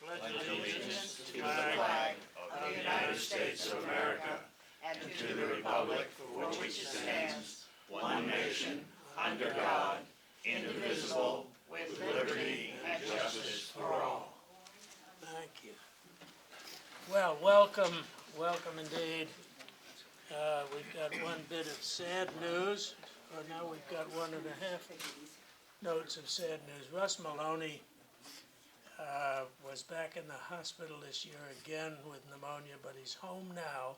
pledge allegiance to the flag of the United States of America and to the republic for which it stands, one nation, under God, indivisible, with liberty and justice for all. Thank you. Well, welcome indeed. We've got one bit of sad news, or now we've got 1.5 notes of sad news. Russ Maloney was back in the hospital this year again with pneumonia, but he's home now.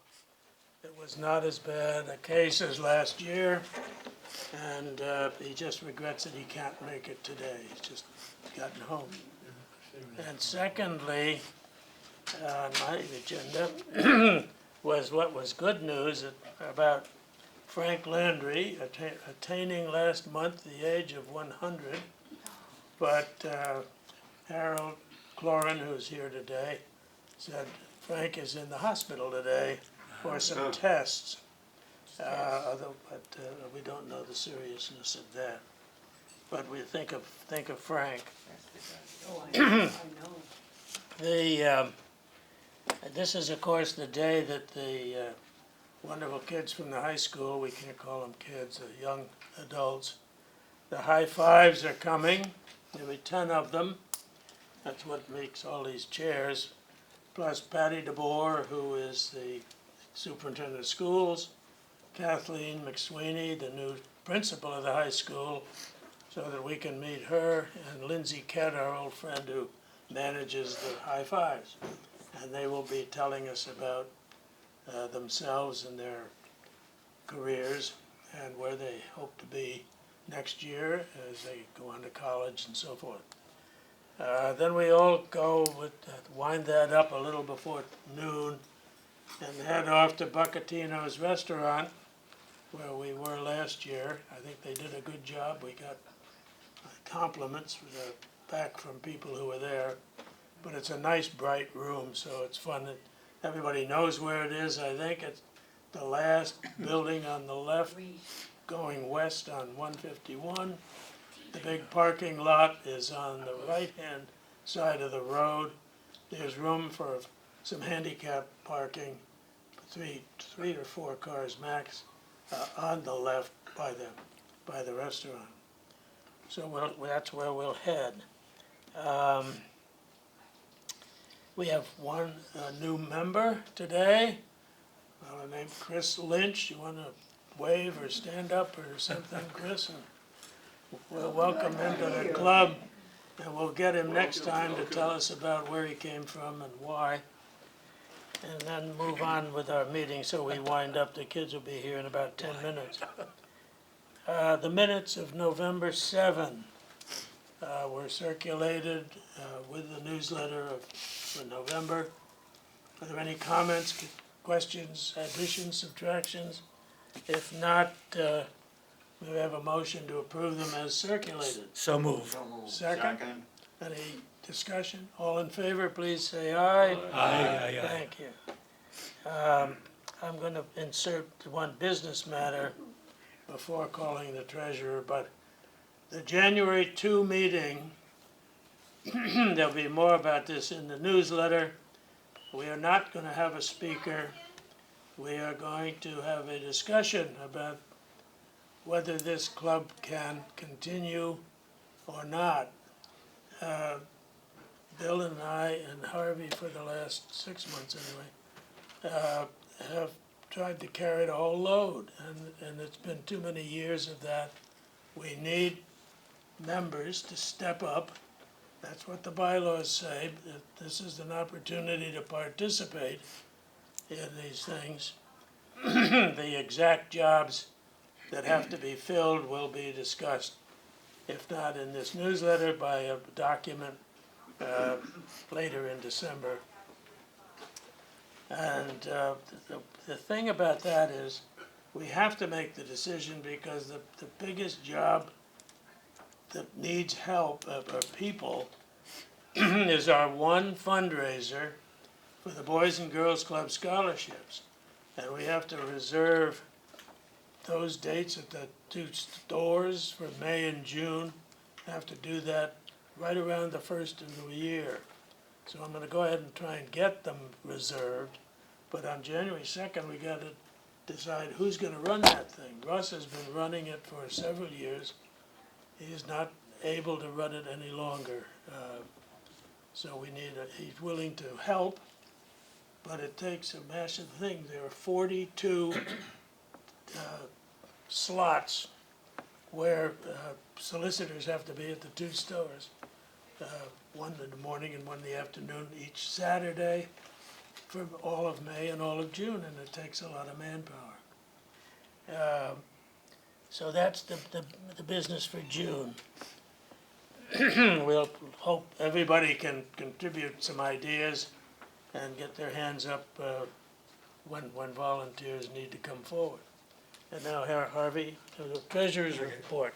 It was not as bad a case as last year, and he just regrets that he can't make it today. He's just gotten home. And secondly, on my agenda was what was good news about Frank Landry attaining last month the age of 100, but Harold Cloran, who's here today, said Frank is in the hospital today for some tests, but we don't know the seriousness of that. But we think of Frank. Oh, I know. This is, of course, the day that the wonderful kids from the high school, we can't call them kids, young adults, the high fives are coming. There'll be 10 of them. That's what makes all these chairs. Plus Patty DeBoer, who is the superintendent of schools, Kathleen McSweeney, the new principal of the high school, so that we can meet her, and Lindsay Kett, our old friend who manages the high fives. And they will be telling us about themselves and their careers and where they hope to be next year as they go on to college and so forth. Then we all go wind that up a little before noon and head off to Bucatino's restaurant where we were last year. I think they did a good job. We got compliments back from people who were there. But it's a nice, bright room, so it's fun. Everybody knows where it is. I think it's the last building on the left going west on 151. The big parking lot is on the right-hand side of the road. There's room for some handicap parking, three or four cars max, on the left by the restaurant. So that's where we'll head. We have one new member today, named Chris Lynch. You want to wave or stand up or something, Chris? And we'll welcome him to the club, and we'll get him next time to tell us about where he came from and why, and then move on with our meeting so we wind up. The kids will be here in about 10 minutes. The minutes of November 7 were circulated with the newsletter for November. Are there any comments, questions, additions, subtractions? If not, we have a motion to approve them as circulated. So moved. Second? Any discussion? All in favor, please say aye. Aye. Thank you. I'm going to insert one business matter before calling the treasurer, but the January 2 meeting, there'll be more about this in the newsletter. We are not going to have a speaker. We are going to have a discussion about whether this club can continue or not. Bill and I and Harvey, for the last 6 months anyway, have tried to carry the whole load, and it's been too many years of that. We need members to step up. That's what the bylaws say, that this is an opportunity to participate in these things. The exact jobs that have to be filled will be discussed, if not in this newsletter, by a document later in December. And the thing about that is we have to make the decision because the biggest job that needs help of people is our one fundraiser for the Boys and Girls Club scholarships. And we have to reserve those dates at the two stores for May and June. Have to do that right around the first of the year. So I'm gonna go ahead and try and get them reserved, but on January 2nd, we gotta decide who's gonna run that thing. Russ has been running it for several years. He is not able to run it any longer. So he's willing to help, but it takes a massive thing. There are 42 slots where solicitors have to be at the two stores. One in the morning and one in the afternoon each Saturday for all of May and all of June, and it takes a lot of manpower. So that's the business for June. We'll hope everybody can contribute some ideas and get their hands up when volunteers need to come forward. And now Harvey, the treasurer's report.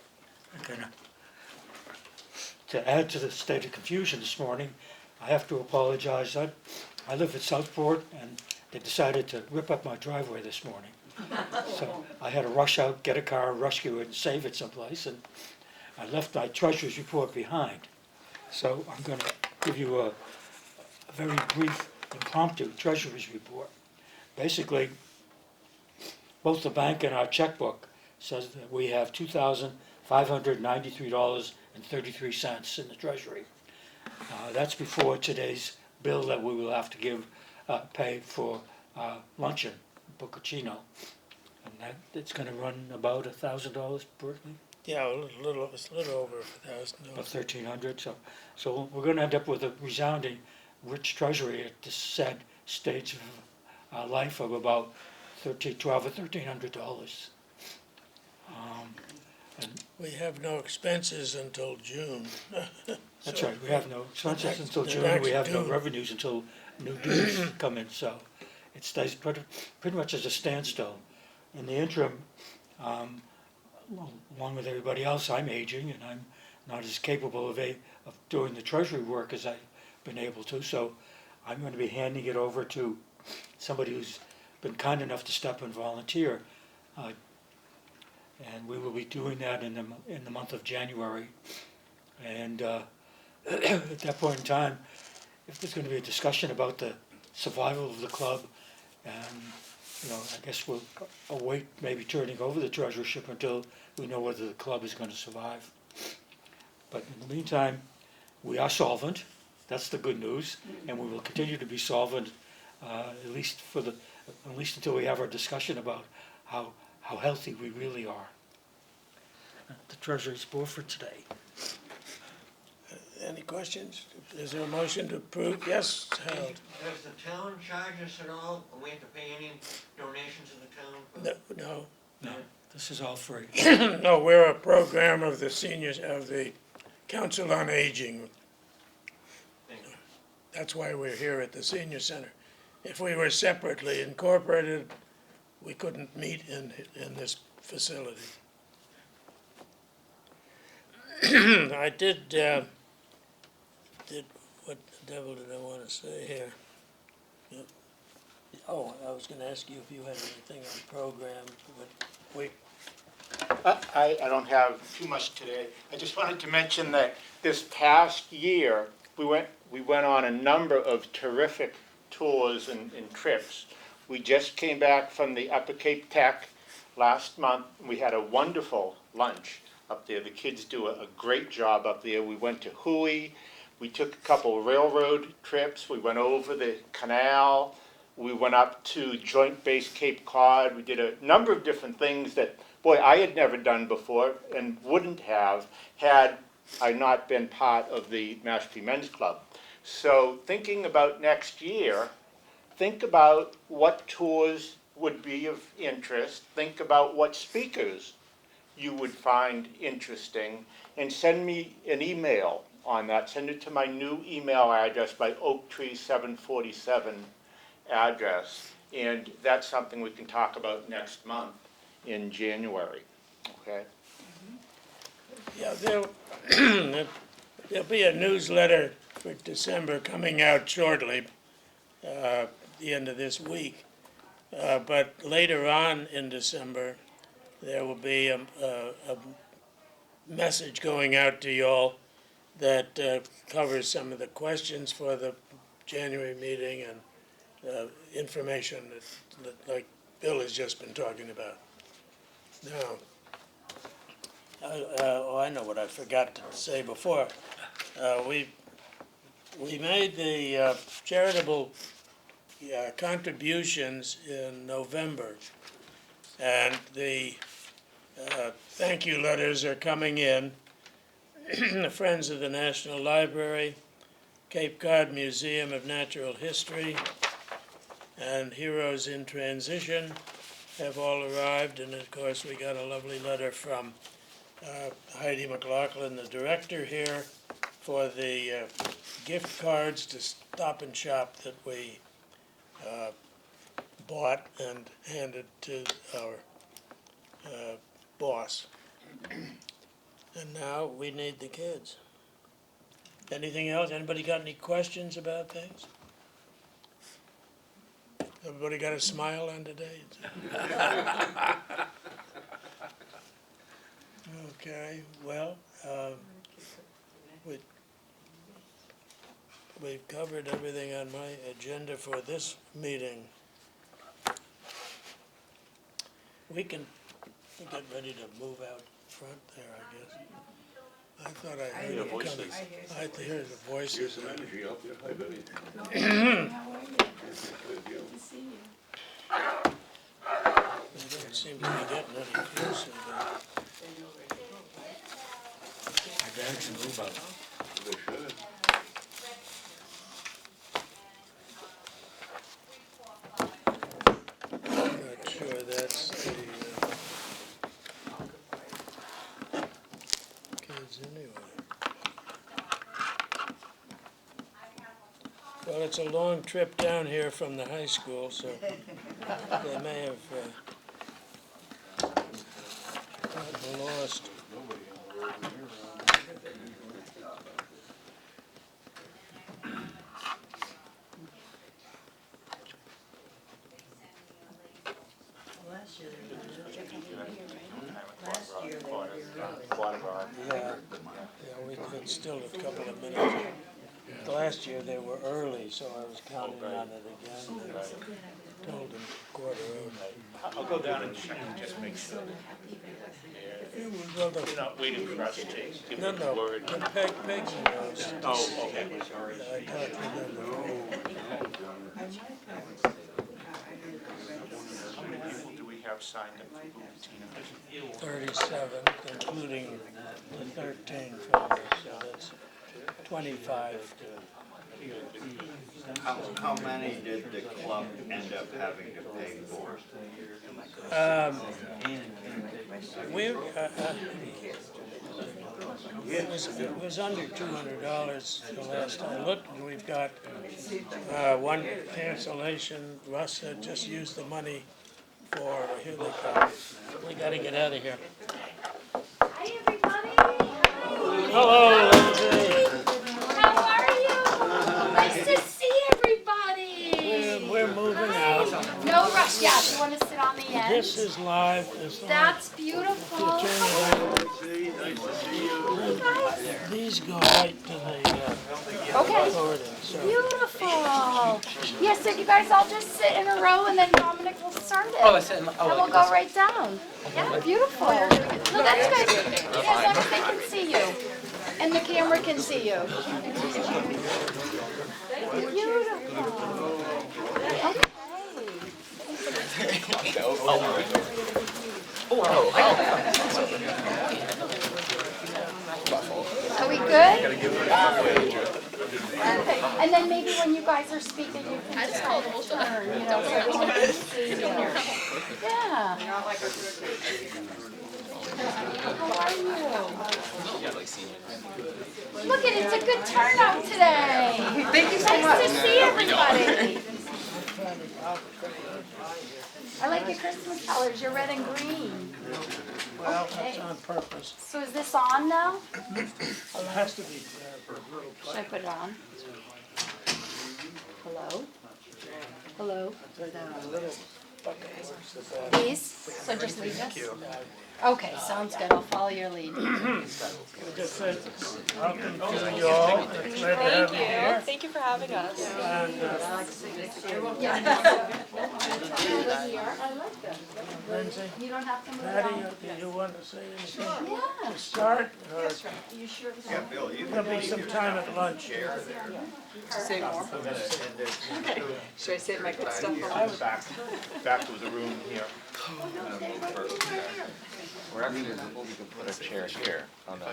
Okay. To add to the state of confusion this morning, I have to apologize. I live at Southport, and they decided to rip up my driveway this morning. So I had to rush out, get a car, rescue it, and save it someplace, and I left my treasurer's report behind. So I'm going to give you a very brief, impromptu treasurer's report. Basically, both the bank and our checkbook says that we have $2,593.33 in the treasury. That's before today's bill that we will have to pay for luncheon, Bocconcino. And it's going to run about $1,000 per week. Yeah, it's a little over $1,000. About $1,300. So we're going to end up with a resounding rich treasury at this sad stage of life of about $1,200 or $1,300. We have no expenses until June. That's right. We have no expenses until June. We have no revenues until new dues come in. So it stays pretty much as a standstill. In the interim, along with everybody else, I'm aging and I'm not as capable of doing the treasury work as I've been able to. So I'm going to be handing it over to somebody who's been kind enough to step and volunteer. And we will be doing that in the month of January. And at that point in time, if there's going to be a discussion about the survival of the club, and I guess we'll await maybe turning over the treasurership until we know whether the club is going to survive. But in the meantime, we are solvent. That's the good news, and we will continue to be solvent at least until we have our discussion about how healthy we really are. The treasurer's report for today. Any questions? Is there a motion to approve? Yes, Harold. Does the town charge us at all? Do we have to pay any donations to the town? No. No, this is all free. No, we're a program of the seniors, of the Council on Aging. Thank you. That's why we're here at the senior center. If we were separately incorporated, we couldn't meet in this facility. I did, what the devil did I want to say here? Yep. Oh, I was gonna ask you if you had anything on the program, but I don't have too much today. I just wanted to mention that this past year, we went on a number of terrific tours and trips. We just came back from the Upper Cape Tech last month. We had a wonderful lunch up there. The kids do a great job up there. We went to Hui. We took a couple of railroad trips. We went over the canal. We went up to Joint Base Cape Cod. We did a number of different things that, boy, I had never done before and wouldn't have had I not been part of the Mashpee Men's Club. So thinking about next year, think about what tours would be of interest. Think about what speakers you would find interesting, and send me an email on that. Send it to my new email address, my Oaktree747 address, and that's something we can talk about next month in January, okay? yeah, there'll be a newsletter for December coming out shortly, the end of this week. But later on in December, there will be a message going out to you all that covers some of the questions for the January meeting and information that like Bill has just been talking about. Now, I know what I forgot to say before. We made the charitable contributions in November, and the thank you letters are coming in. The Friends of the National Library, Cape Cod Museum of Natural History, and Heroes in Transition have all arrived, and of course we got a lovely letter from Heidi McLaughlin, the director here, for the gift cards to Stop and Shop that we bought and handed to our boss. And now we need the kids. Anything else? Anybody got any questions about things? Everybody got a smile on today? Okay, well, we've covered everything on my agenda for this meeting. We can get ready to move out front there, I guess. I thought I heard it coming. I heard the voices. Energy out there, hi Betty. They don't seem to be getting any closer. My bags and move out. They should. I'm not sure that's the kids anyway. Well, it's a long trip down here from the high school, so they may have gotten lost. Last year they were Yeah, we had still a couple of minutes. Last year they were early, so I was counting on it again. And I told them 1:15. I'll go down and check and just make sure. Well, You're not waiting for us to give no, them no, word. the Peggy knows. Oh, okay. I talked to them before. How many people do we have signed up for Tina? 37, including the 13 from this, so that's 25. How many did the club end up having to pay for? It was under $200 the last I looked, and we've got one cancellation. Russ had just used the money for, here they come. We gotta get out of here. Hi, everybody. Hello, Lindsay. How are you? Nice to see everybody. We're moving out. No rush. Yeah, if you want to sit on the end. This is live. This is live. That's beautiful. Turn it around. These go right to the Okay. recording, so. Beautiful. Yeah, so you guys all just sit in a row and then Dominic will start it. Oh, I said, And we'll go right down. Yeah, beautiful. No, that's good. As long as they can see you. And the camera can see you. Beautiful. Are we good? Okay. And then maybe when you guys are speaking, you can just kind of turn, you know, so everyone can see you. Yeah. How are you? Look at it, it's a good turnout today. Thank you so much. Nice to see everybody. I like your Christmas colors, your red and green. Well, Okay. that's on purpose. So is this on now? It has to be. Should I put it on? Hello? Hello? These? So just leave this? Okay, sounds good. I'll follow your lead. Just said, welcome to you all. Glad to have you here. Thank Thank you for having us. And Lindsay, You don't have to move Patty, on. do you want to say anything Yeah. to start? Or You sure? Yeah, Bill, you there'll be some time at lunch. Say more. Should I save my good stuff for lunch? Back to the room here. We're actually, we can put a chair here on the.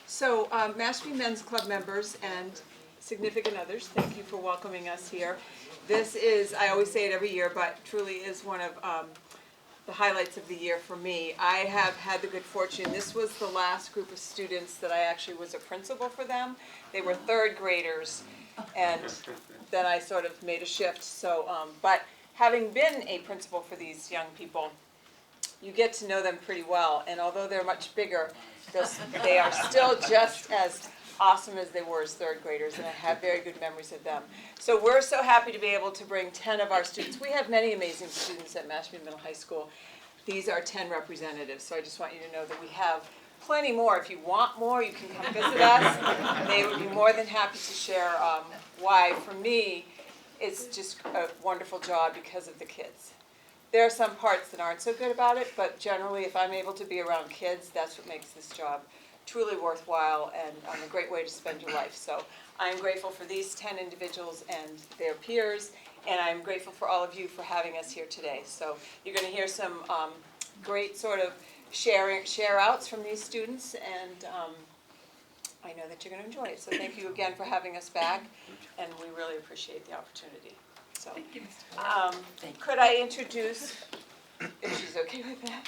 So, Mashpee Men's Club members and significant others, thank you for welcoming us here. This is, I always say it every year, but truly is one of the highlights of the year for me. I have had the good fortune, this was the last group of students that I actually was a principal for them. They were third graders, and then I sort of made a shift. So, but having been a principal for these young people, you get to know them pretty well, and although they're much bigger, they are still just as awesome as they were as third graders, and I have very good memories of them. So we're so happy to be able to bring 10 of our students. We have many amazing students at Mashpee Middle-High School. These are 10 representatives, so I just want you to know that we have plenty more. If you want more, you can come visit us. They would be more than happy to share why, for me, it's just a wonderful job because of the kids. There are some parts that aren't so good about it, but generally, if I'm able to be around kids, that's what makes this job truly worthwhile and a great way to spend your life. So I'm grateful for these 10 individuals and their peers, and I'm grateful for all of you for having us here today. So you're going to hear some great sort of share outs from these students, and I know that you're going to enjoy it. So thank you again for having us back, and we really appreciate the opportunity. So, could I introduce, if she's okay with that,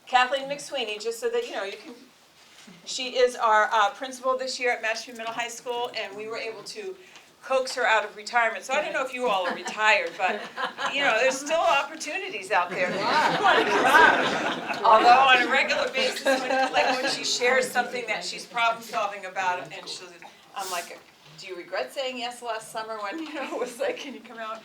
Kathleen McSweeney, just so that you know, you can. She is our principal this year at Mashpee Middle-High School, and we were able to coax her out of retirement. So I don't know if you all are retired, but you know, there's still opportunities out there. Although on a regular basis, when she shares something that she's problem solving about, and I'm like, do you regret saying yes last summer when, you know, it was like, can you come out?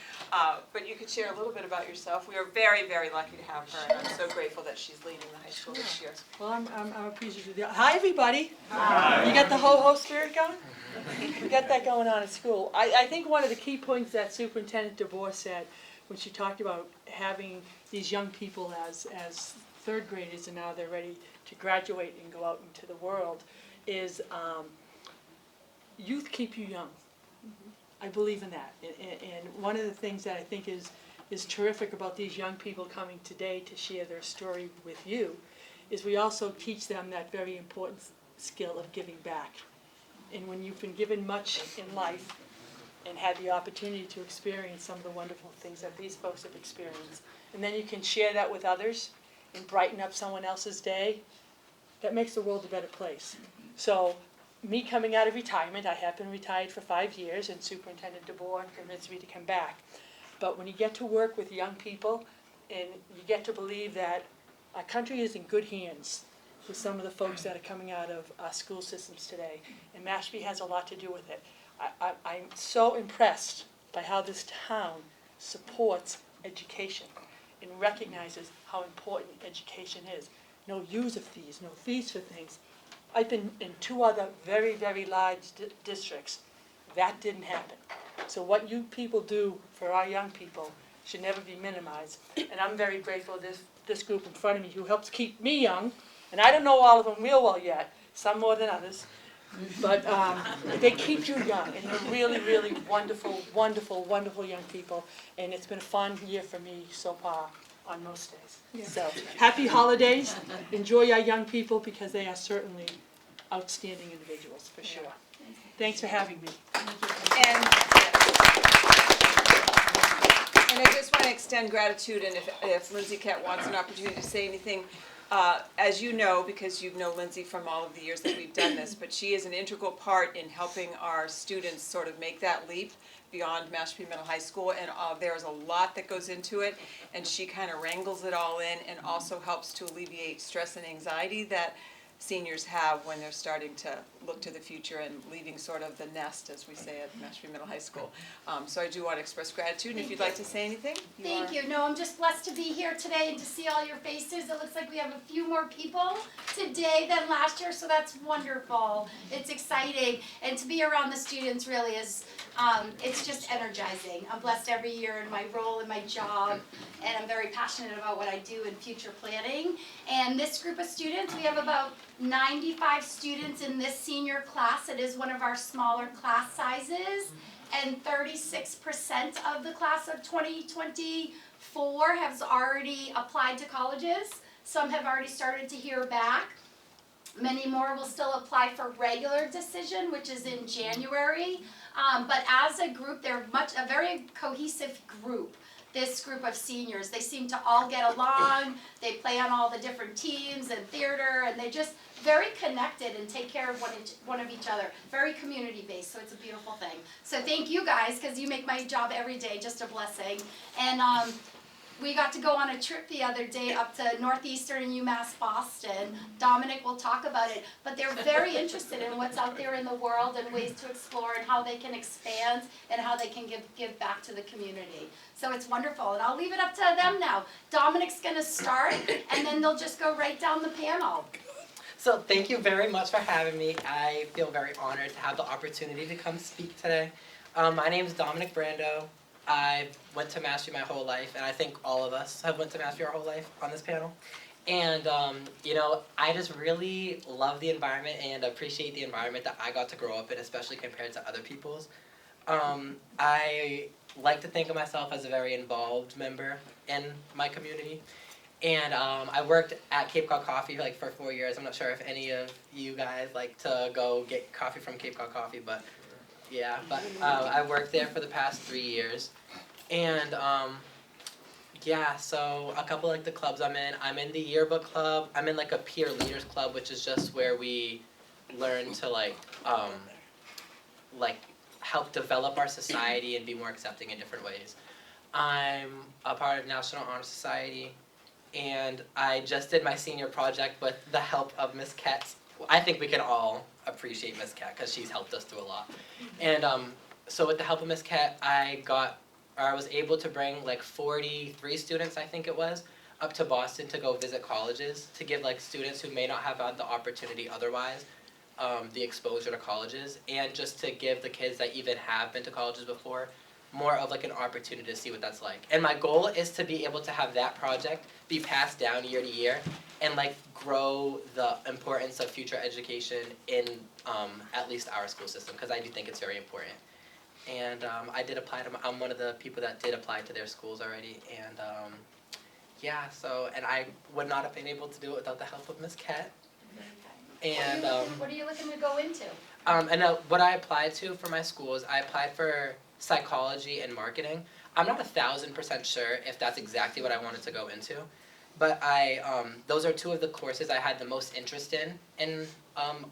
But you could share a little bit about yourself. We are very, very lucky to have her, and I'm so grateful that she's leading the high school this year. Well, I'm appreciative. Hi, everybody. Hi. You got the ho-ho spirit going? We got that going on at school. I think one of the key points that Superintendent DeBoer said when she talked about having these young people as third graders and now they're ready to graduate and go out into the world is youth keep you young. I believe in that. And one of the things that I think is terrific about these young people coming today to share their story with you is we also teach them that very important skill of giving back. And when you've been given much in life and had the opportunity to experience some of the wonderful things that these folks have experienced, and then you can share that with others and brighten up someone else's day, that makes the world a better place. So me coming out of retirement, I have been retired for 5 years, and Superintendent DeBoer convinced me to come back. But when you get to work with young people, and you get to believe that our country is in good hands with some of the folks that are coming out of our school systems today, and Mashpee has a lot to do with it. I'm so impressed by how this town supports education and recognizes how important education is. No user fees, no fees for things. I've been in 2 other very, very large districts. That didn't happen. So what you people do for our young people should never be minimized. And I'm very grateful to this group in front of me who helps keep me young. And I don't know all of them real well yet, some more than others. But they keep you young, and they're really, really wonderful, wonderful, wonderful young people. And it's been a fun year for me so far on most days. Yeah. So happy holidays. Enjoy our young people because they are certainly outstanding individuals, for sure. Thanks for having me. And I just want to extend gratitude, and if Lindsay Kett wants an opportunity to say anything, as you know, because you know Lindsay from all of the years that we've done this, but she is an integral part in helping our students sort of make that leap beyond Mashpee Middle-High School, and there's a lot that goes into it, and she kind of wrangles it all in and also helps to alleviate stress and anxiety that seniors have when they're starting to look to the future and leaving sort of the nest, as we say at Mashpee Middle-High School. So I do want to express gratitude, and if you'd like to say anything, Thank you. No, I'm just blessed to be here today and to see all your faces. It looks like we have a few more people today than last year, so that's wonderful. It's exciting, and to be around the students really is, it's just energizing. I'm blessed every year in my role in my job, and I'm very passionate about what I do in future planning. And this group of students, we have about 95 students in this senior class. It is one of our smaller class sizes, and 36% of the class of 2024 has already applied to colleges. Some have already started to hear back. Many more will still apply for regular decision, which is in January. But as a group, they're a very cohesive group. This group of seniors, they seem to all get along. They play on all the different teams and theater, and they just very connected and take care of one of each other. Very community based, so it's a beautiful thing. So thank you guys, because you make my job every day just a blessing. And we got to go on a trip the other day up to Northeastern and UMass Boston. Dominic will talk about it, but they're very interested in what's out there in the world and ways to explore and how they can expand and how they can give back to the community. So it's wonderful, and I'll leave it up to them now. Dominic's gonna start, and then they'll just go right down the panel. So thank you very much for having me. I feel very honored to have the opportunity to come speak today. My name is Dominic Brando. I went to Mashpee my whole life, and I think all of us have went to Mashpee our whole life on this panel. And you know, I just really love the environment and appreciate the environment that I got to grow up in, especially compared to other people's. I like to think of myself as a very involved member in my community. And I worked at Cape Cod Coffee for 4 years. I'm not sure if any of you guys like to go get coffee from Cape Cod Coffee, but yeah. But I worked there for the past 3 years. And yeah, so a couple the clubs I'm in the yearbook club. I'm in a peer leaders club, which is just where we learn to help develop our society and be more accepting in different ways. I'm a part of National Honor Society, and I just did my senior project with the help of Miss Ketz. I think we can all appreciate Miss Ket because she's helped us through a lot. And so with the help of Miss Ket, I was able to bring 43 students, I think it was, up to Boston to go visit colleges, to give students who may not have had the opportunity otherwise the exposure to colleges, and just to give the kids that even have been to colleges before more of an opportunity to see what that's like. And my goal is to be able to have that project be passed down year to year and grow the importance of future education in at least our school system, because I do think it's very important. And I did apply to, I'm one of the people that did apply to their schools already, and yeah, so, and I would not have been able to do it without the help of Miss Ket. And What are you looking to go into? and what I applied to for my schools, I applied for psychology and marketing. I'm not 1,000% sure if that's exactly what I wanted to go into, but those are two of the courses I had the most interest in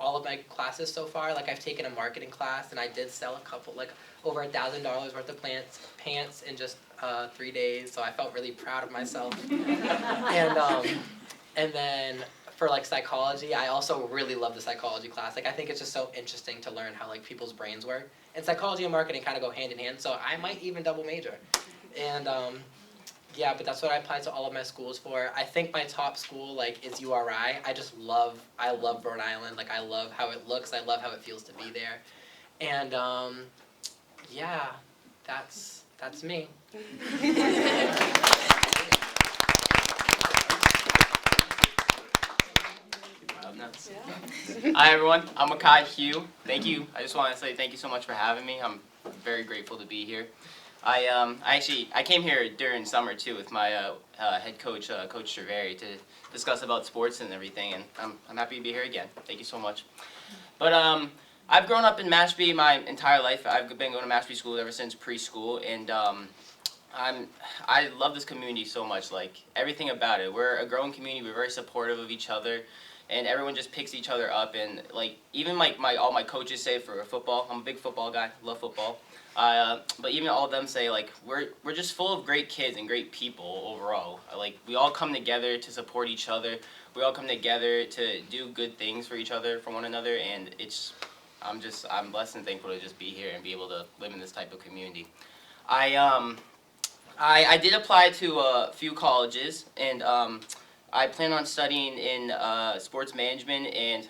all of my classes so far. I've taken a marketing class, and I did sell a couple, over $1,000 worth of pants in just 3 days, so I felt really proud of myself. And then for psychology, I also really love the psychology class. I think it's just so interesting to learn how people's brains work. And psychology and marketing kind of go hand in hand, so I might even double major. And yeah, but that's what I applied to all of my schools for. I think my top school is URI. I love Rhode Island. I love how it looks. I love how it feels to be there. And yeah, that's me. Hi everyone, I'm Makai Hugh. Thank you. I just want to say thank you so much for having me. I'm very grateful to be here. I came here during summer too with my head coach, Coach Treveri, to discuss about sports and everything, and I'm happy to be here again. Thank you so much. But I've grown up in Mashpee my entire life. I've been going to Mashpee school ever since preschool, and I love this community so much. Everything about it. We're a growing community. We're very supportive of each other. and everyone just picks each other up. And like even like all my coaches say for football, I'm a big football guy, love football. But even all of them say like we're just full of great kids and great people overall. Like we all come together to support each other. We all come together to do good things for each other, for one another, and I'm blessed and thankful to just be here and be able to live in this type of community. I did apply to a few colleges, and I plan on studying in sports management and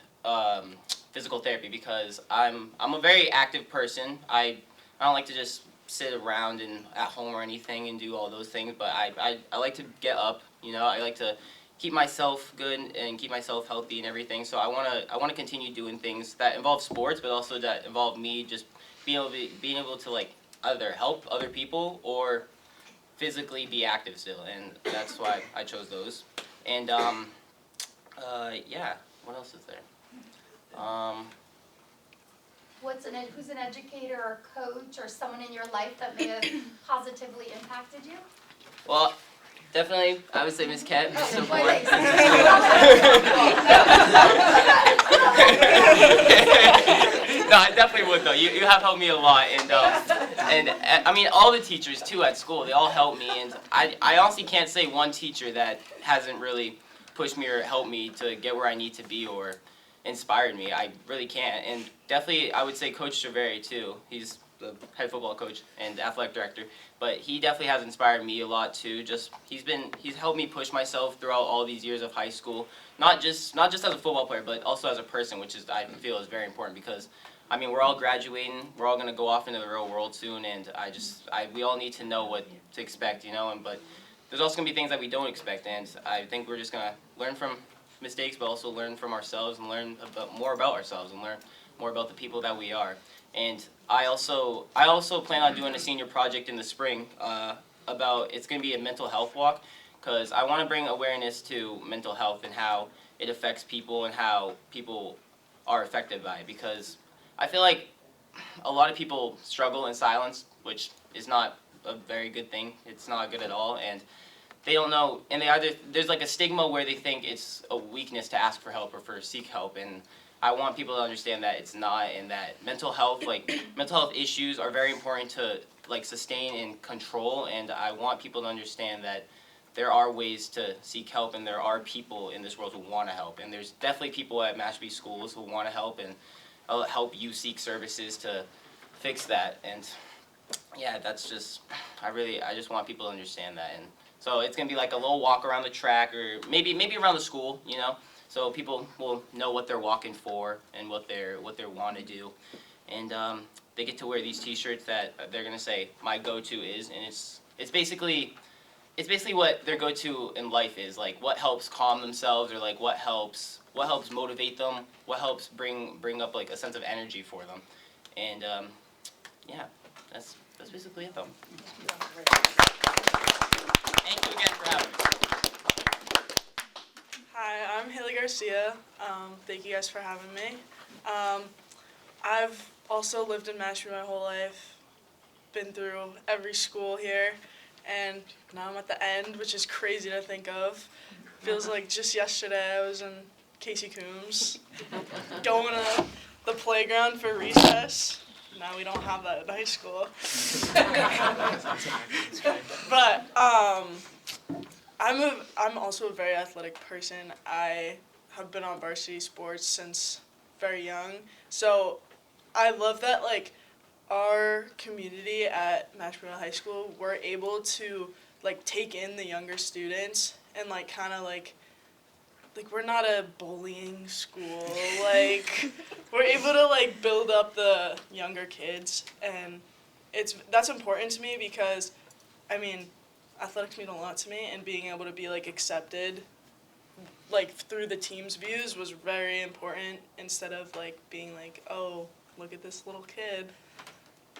physical therapy because I'm a very active person. I don't like to just sit around and at home or anything and do all those things, but I like to get up. You know, I like to keep myself good and keep myself healthy and everything. So I wanna continue doing things that involve sports, but also that involve me just being able to like either help other people or physically be active still, and that's why I chose those. And yeah, what else is there? Who's an educator or coach or someone in your life that may have positively impacted you? Well, definitely, I would say Miss Ket. Oh, No, I definitely would though. You have helped me a lot, and I mean all the teachers too at school. They all helped me, and I honestly can't say one teacher that hasn't really pushed me or helped me to get where I need to be or inspired me. I really can't, and definitely I would say Coach Treveri too. He's the head football coach and athletic director, but he definitely has inspired me a lot too. Just he's helped me push myself throughout all these years of high school, not just as a football player, but also as a person, which is I feel is very important because I mean we're all graduating, we're all gonna go off into the real world soon, and we all need to know what to expect, you know. But there's also gonna be things that we don't expect, and I think we're just gonna learn from mistakes, but also learn from ourselves and learn more about ourselves and learn more about the people that we are. And I also plan on doing a senior project in the spring it's going to be a mental health walk because I want to bring awareness to mental health and how it affects people and how people are affected by it, because I feel like a lot of people struggle in silence, which is not a very good thing. It's not good at all, and they don't know, and there's like a stigma where they think it's a weakness to ask for help or for seek help, and I want people to understand that it's not, and that mental health issues are very important to like sustain and control, and I want people to understand that there are ways to seek help, and there are people in this world who want to help, and there's definitely people at Mashpee schools who want to help and help you seek services to fix that. And yeah, that's just I just want people to understand that. And so it's gonna be like a little walk around the track, or maybe around the school, you know, so people will know what they're walking for and what they want to do, and they get to wear these T-shirts that they're gonna say my go-to is, and it's basically what their go-to in life is, like what helps calm themselves, or like what helps motivate them, what helps bring up like a sense of energy for them, and yeah, that's basically it though. Thank you again for having me. Hi, I'm Haley Garcia. Thank you guys for having me. I've also lived in Mashpee my whole life, been through every school here, and now I'm at the end, which is crazy to think of. Feels like just yesterday I was in Casey Coombs, going to the playground for recess. Now we don't have that at high school. But I'm also a very athletic person. I have been on varsity sports since very young. So I love that like our community at Mashpee Middle-High School, we're able to like take in the younger students and like kind of like we're not a bullying school. Like we're able to like build up the younger kids, and that's important to me because I mean athletics mean a lot to me, and being able to be like accepted like through the team's views was very important, instead of like being like, oh, look at this little kid.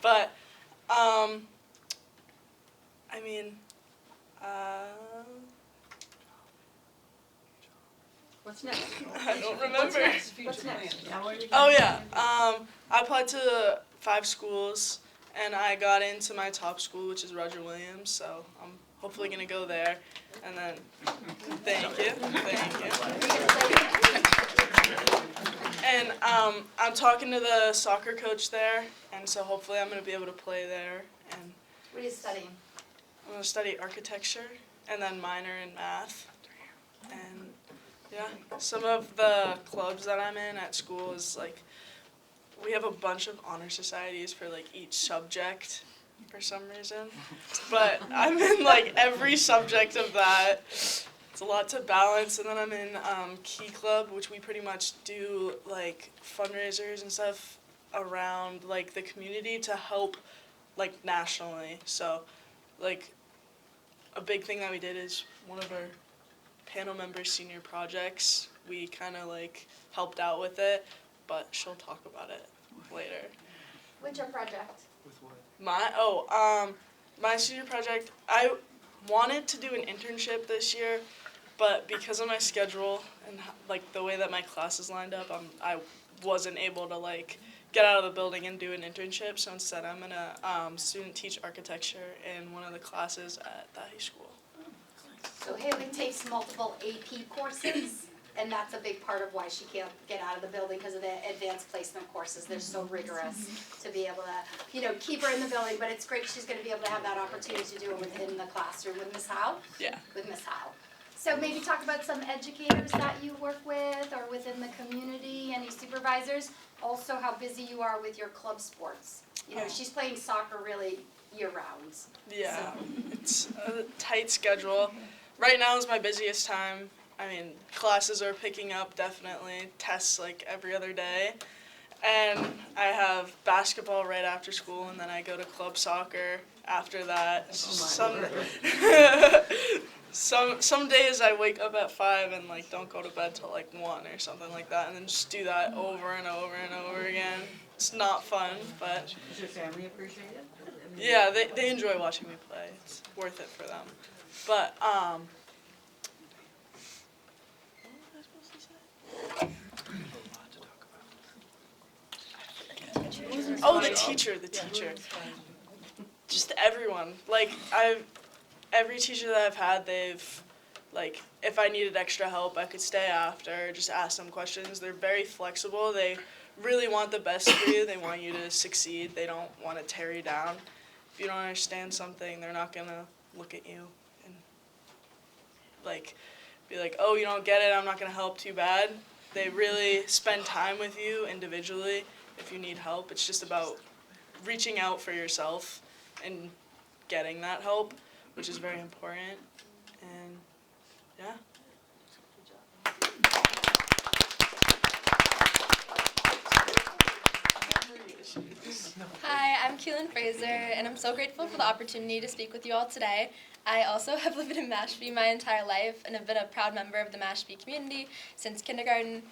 But I mean What's next? I don't remember. What's next? Oh yeah, I applied to 5 schools, and I got into my top school, which is Roger Williams, so I'm hopefully gonna go there, and then, thank you. And I'm talking to the soccer coach there, and so hopefully I'm going to be able to play there. And What are you studying? I'm going to study architecture and then minor in math. And yeah, some of the clubs that I'm in at school is like, we have a bunch of honor societies for like each subject for some reason. But I'm in like every subject of that. It's a lot to balance. And then I'm in Key Club, which we pretty much do like fundraisers and stuff around like the community to help like nationally. So like a big thing that we did is one of our panel members' senior projects. We kind of like helped out with it, but she'll talk about it later. What's your project? My senior project, I wanted to do an internship this year, but because of my schedule and like the way that my classes lined up, I wasn't able to like get out of the building and do an internship. So instead, I'm gonna student teach architecture in one of the classes at the high school. So Haley takes multiple AP courses, and that's a big part of why she can't get out of the building because of the advanced placement courses. They're so rigorous to be able to, keep her in the building, but it's great she's gonna be able to have that opportunity to do it within the classroom with Miss Howe? Yeah. With Miss Howe. So maybe talk about some educators that you work with or within the community, any supervisors. Also how busy you are with your club sports. She's playing soccer really year-round. Yeah, it's a tight schedule. Right now is my busiest time. I mean, classes are picking up definitely, tests like every other day. And I have basketball right after school, and then I go to club soccer after that. Some days I wake up at 5 and like don't go to bed till like 1 or something like that, and then just do that over and over and over again. It's not fun, but Does your family appreciate it? yeah, they enjoy watching me play. It's worth it for them. But what was I supposed to say? Oh, the teacher. Just everyone. Like every teacher that I've had, they've like if I needed extra help, I could stay after, just ask them questions. They're very flexible. They really want the best for you. They want you to succeed. They don't want to tear you down. If you don't understand something, they're not gonna look at you and like be like, "Oh, you don't get it. I'm not gonna help too bad." They really spend time with you individually. If you need help, it's just about reaching out for yourself and getting that help, which is very important. And yeah. Hi, I'm Keelan Fraser, and I'm so grateful for the opportunity to speak with you all today. I also have lived in Mashpee my entire life and have been a proud member of the Mashpee community since kindergarten.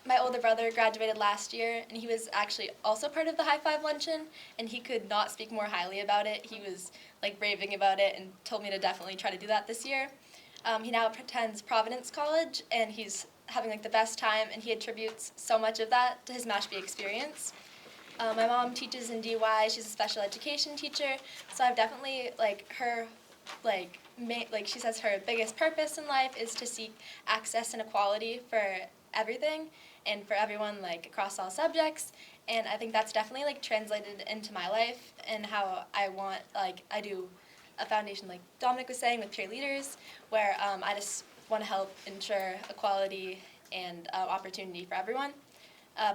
My older brother graduated last year, and he was actually also part of the High Five Luncheon, and he could not speak more highly about it. He was like raving about it and told me to definitely try to do that this year. He now attends Providence College, and he's having like the best time, and he attributes so much of that to his Mashpee experience. My mom teaches in DY. She's a special education teacher, so I've definitely she says her biggest purpose in life is to seek access and equality for everything and for everyone like across all subjects, and I think that's definitely like translated into my life and how I do a foundation like Dominic was saying with peer leaders, where I just want to help ensure equality and opportunity for everyone.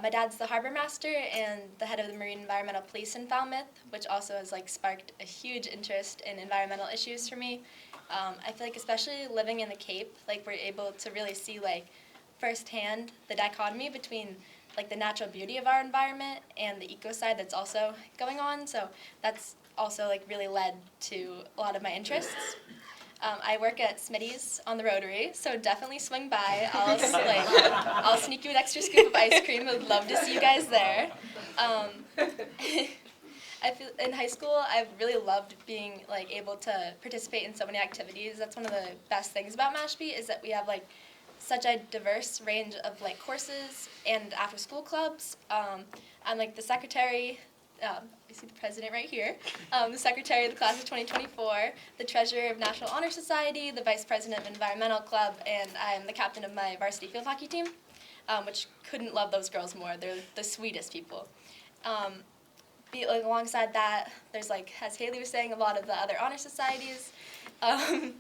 My dad's the harbor master and the head of the Marine Environmental Police in Falmouth, which also has like sparked a huge interest in environmental issues for me. I feel like especially living in the Cape, like we're able to really see like firsthand the dichotomy between like the natural beauty of our environment and the ecocide that's also going on. So that's also like really led to a lot of my interests. I work at Smitty's on the Rotary, so definitely swing by. I'll sneak you an extra scoop of ice cream. I would love to see you guys there. I feel in high school I've really loved being like able to participate in so many activities. That's one of the best things about Mashpee is that we have like such a diverse range of like courses and after school clubs. I'm like the secretary. You see the president right here, the secretary of the class of 2024, the treasurer of National Honor Society, the vice president of Environmental Club, and I'm the captain of my varsity field hockey team. which couldn't love those girls more. They're the sweetest people. Alongside that, there's as Haley was saying, a lot of the other honor societies. And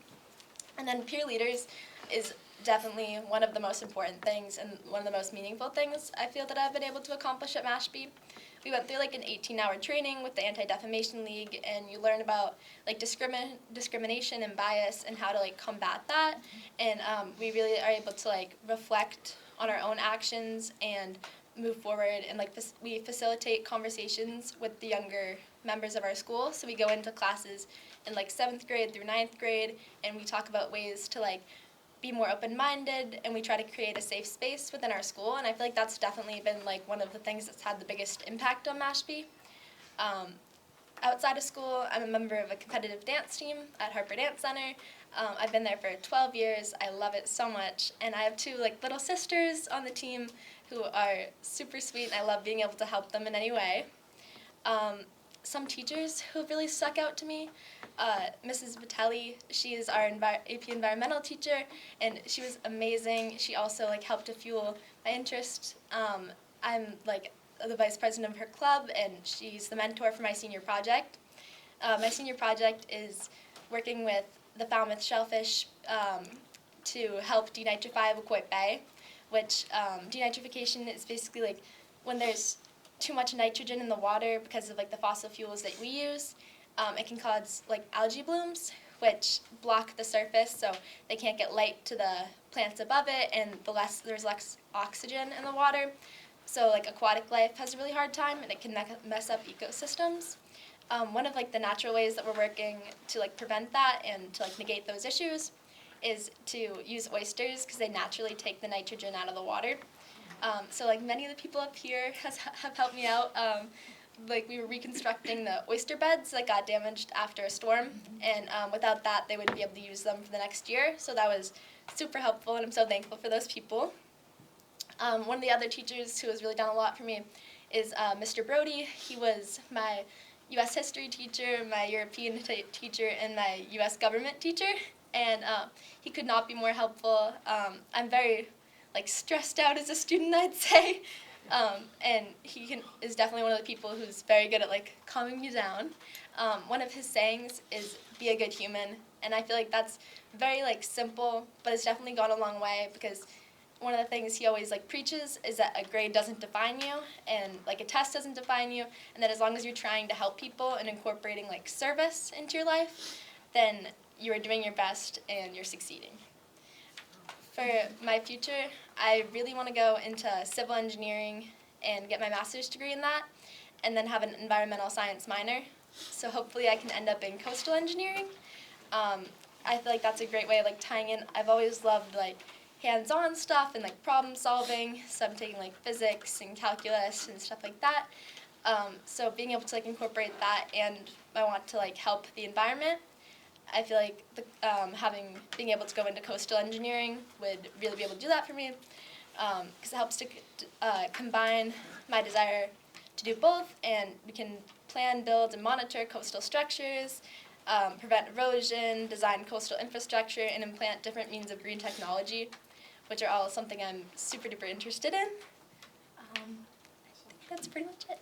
then peer leaders is definitely one of the most important things and one of the most meaningful things I feel that I've been able to accomplish at Mashpee. We went through an 18-hour training with the Anti-Defamation League, and you learn about discrimination and bias and how to combat that. And we really are able to reflect on our own actions and move forward, and we facilitate conversations with the younger members of our school. So we go into classes in 7th grade through 9th grade, and we talk about ways to be more open-minded, and we try to create a safe space within our school. And I feel that's definitely been one of the things that's had the biggest impact on Mashpee. Outside of school, I'm a member of a competitive dance team at Harper Dance Center. I've been there for 12 years. I love it so much, and I have 2 little sisters on the team who are super sweet, and I love being able to help them in any way. Some teachers who have really stuck out to me, Mrs. Vitelli, she is our AP environmental teacher, and she was amazing. She also helped to fuel my interest. I'm the vice president of her club, and she's the mentor for my senior project. My senior project is working with the Falmouth shellfish to help denitrify Wacoit Bay, which denitrification is basically when there's too much nitrogen in the water because of the fossil fuels that we use. It can cause algae blooms, which block the surface, so they can't get light to the plants above it, and there's less oxygen in the water. So aquatic life has a really hard time, and it can mess up ecosystems. One of the natural ways that we're working to prevent that and to negate those issues is to use oysters, because they naturally take the nitrogen out of the water. So many of the people up here have helped me out. We were reconstructing the oyster beds that got damaged after a storm, and without that they wouldn't be able to use them for the next year. So that was super helpful, and I'm so thankful for those people. One of the other teachers who has really done a lot for me is Mr. Brody. He was my U.S. history teacher, my European teacher, and my U.S. government teacher, and he could not be more helpful. I'm very stressed out as a student, I'd say, and he is definitely one of the people who's very good at calming me down. One of his sayings is "be a good human," and I feel that's very simple, but it's definitely gone a long way, because one of the things he always preaches is that a grade doesn't define you, and a test doesn't define you, and that as long as you're trying to help people and incorporating service into your life, then you are doing your best and you're succeeding. For my future, I really want to go into civil engineering and get my master's degree in that, and then have an environmental science minor. So hopefully I can end up in coastal engineering. I feel that's a great way of tying in. I've always loved hands-on stuff and problem solving, so I'm taking physics and calculus and stuff like that. So being able to incorporate that, and I want to help the environment. I feel being able to go into coastal engineering would really be able to do that for me, because it helps to combine my desire to do both, and we can plan, build, and monitor coastal structures, prevent erosion, design coastal infrastructure, and implant different means of green technology, which are all something I'm super duper interested in. I think that's pretty much it.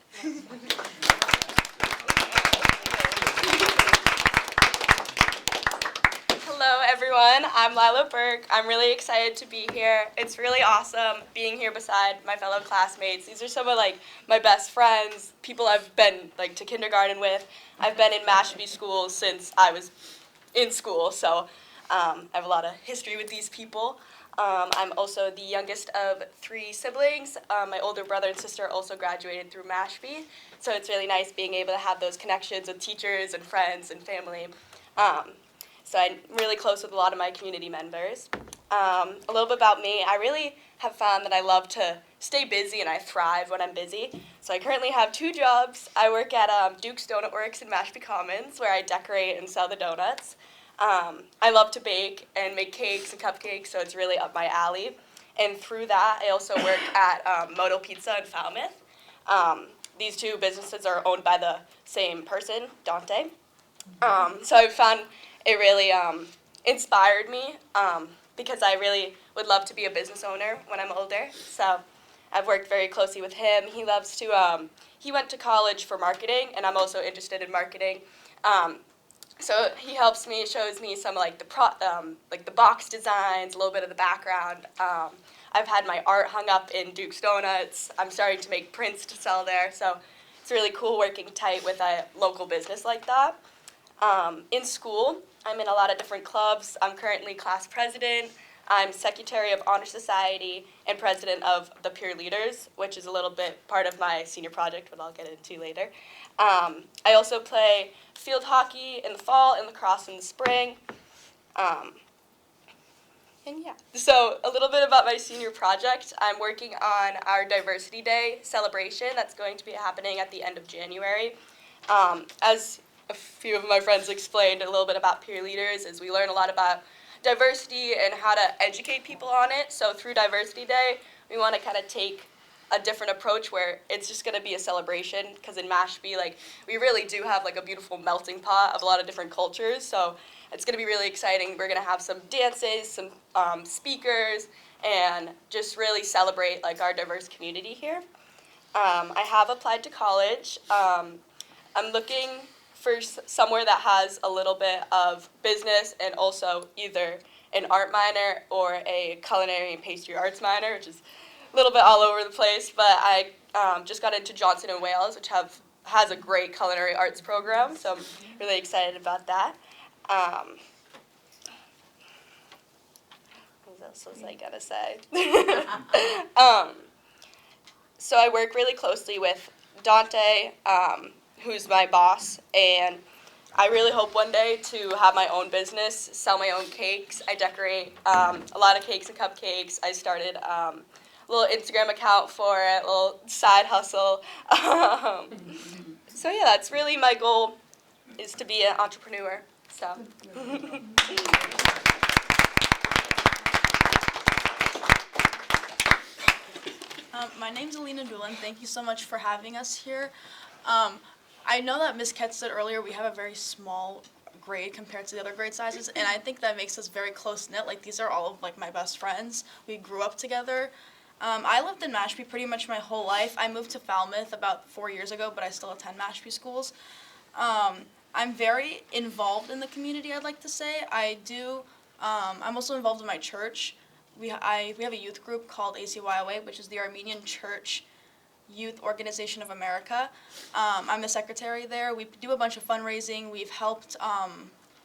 Hello everyone, I'm Lila Burke. I'm really excited to be here. It's really awesome being here beside my fellow classmates. These are some of my best friends, people I've been to kindergarten with. I've been in Mashpee School since I was in school, so I have a lot of history with these people. I'm also the youngest of 3 siblings. My older brother and sister also graduated through Mashpee, so it's really nice being able to have those connections with teachers and friends and family. So I'm really close with a lot of my community members. A little bit about me, I really have found that I love to stay busy, and I thrive when I'm busy. So I currently have 2 jobs. I work at Duke's Donut Works in Mashpee Commons, where I decorate and sell the donuts. I love to bake and make cakes and cupcakes, so it's really up my alley. And through that, I also work at Moto Pizza in Falmouth. These 2 businesses are owned by the same person, Dante. So I've found it really inspired me because I really would love to be a business owner when I'm older. So I've worked very closely with him. He loves to, he went to college for marketing, and I'm also interested in marketing. So he helps me, shows me some like the box designs, a little bit of the background. I've had my art hung up in Duke's Donuts. I'm starting to make prints to sell there. So it's really cool working tight with a local business like that. In school, I'm in a lot of different clubs. I'm currently class president. I'm secretary of Honor Society and president of the Peer Leaders, which is a little bit part of my senior project, but I'll get into later. I also play field hockey in the fall and lacrosse in the spring. And yeah, so a little bit about my senior project. I'm working on our Diversity Day celebration that's going to be happening at the end of January. As a few of my friends explained, a little bit about peer leaders is we learn a lot about diversity and how to educate people on it. So through Diversity Day, we want to kind of take a different approach where it's just going to be a celebration, because in Mashpee, like, we really do have like a beautiful melting pot of a lot of different cultures. So it's going to be really exciting. We're going to have some dances, some speakers, and just really celebrate like our diverse community here. I have applied to college. I'm looking for somewhere that has a little bit of business and also either an art minor or a culinary and pastry arts minor, which is a little bit all over the place. But I just got into Johnson & Wales, which has a great culinary arts program, so I'm really excited about that. What else was I gonna say? So I work really closely with Dante, who's my boss, and I really hope one day to have my own business, sell my own cakes. I decorate a lot of cakes and cupcakes. I started a little Instagram account for it, a little side hustle. So yeah, that's really my goal, is to be an entrepreneur. So. My name's Alina Doolin. Thank you so much for having us here. I know that Ms. Ketz said earlier we have a very small grade compared to the other grade sizes, and I think that makes us very close-knit. Like, these are all of like my best friends. We grew up together. I lived in Mashpee pretty much my whole life. I moved to Falmouth about 4 years ago, but I still attend Mashpee schools. I'm very involved in the community, I'd like to say. I'm also involved in my church. We have a youth group called ACYOA, which is the Armenian Church Youth Organization of America. I'm the secretary there. We do a bunch of fundraising. We've helped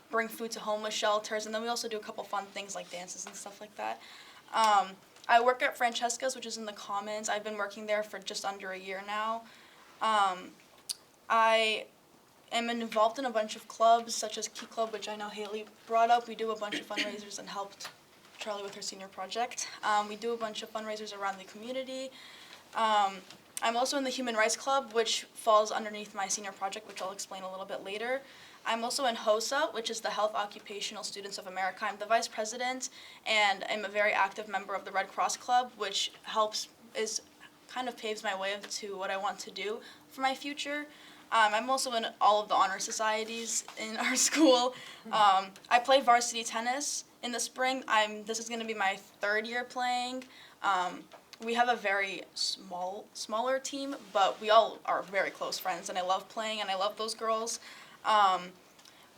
bring food to homeless shelters, and then we also do a couple fun things like dances and stuff like that. I work at Francesca's, which is in the Commons. I've been working there for just under a year now. I am involved in a bunch of clubs, such as Key Club, which I know Haley brought up. We do a bunch of fundraisers and helped Charlie with her senior project. We do a bunch of fundraisers around the community. I'm also in the Human Rights Club, which falls underneath my senior project, which I'll explain a little bit later. I'm also in HOSA, which is the Health Occupational Students of America. I'm the vice president, and I'm a very active member of the Red Cross Club, which kind of paves my way to what I want to do for my future. I'm also in all of the honor societies in our school. I play varsity tennis in the spring. This is going to be my 3rd year playing. We have a very smaller team, but we all are very close friends, and I love playing, and I love those girls.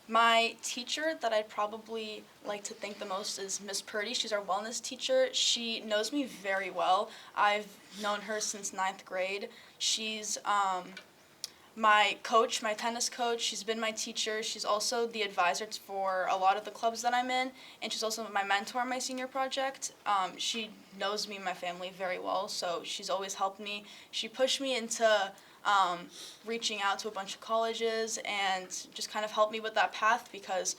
My teacher that I'd probably like to thank the most is Miss Purdy. She's our wellness teacher. She knows me very well. I've known her since 9th grade. She's my coach, my tennis coach. She's been my teacher. She's also the advisor for a lot of the clubs that I'm in, and she's also my mentor on my senior project. She knows me and my family very well, so she's always helped me. She pushed me into reaching out to a bunch of colleges and just kind of helped me with that path, because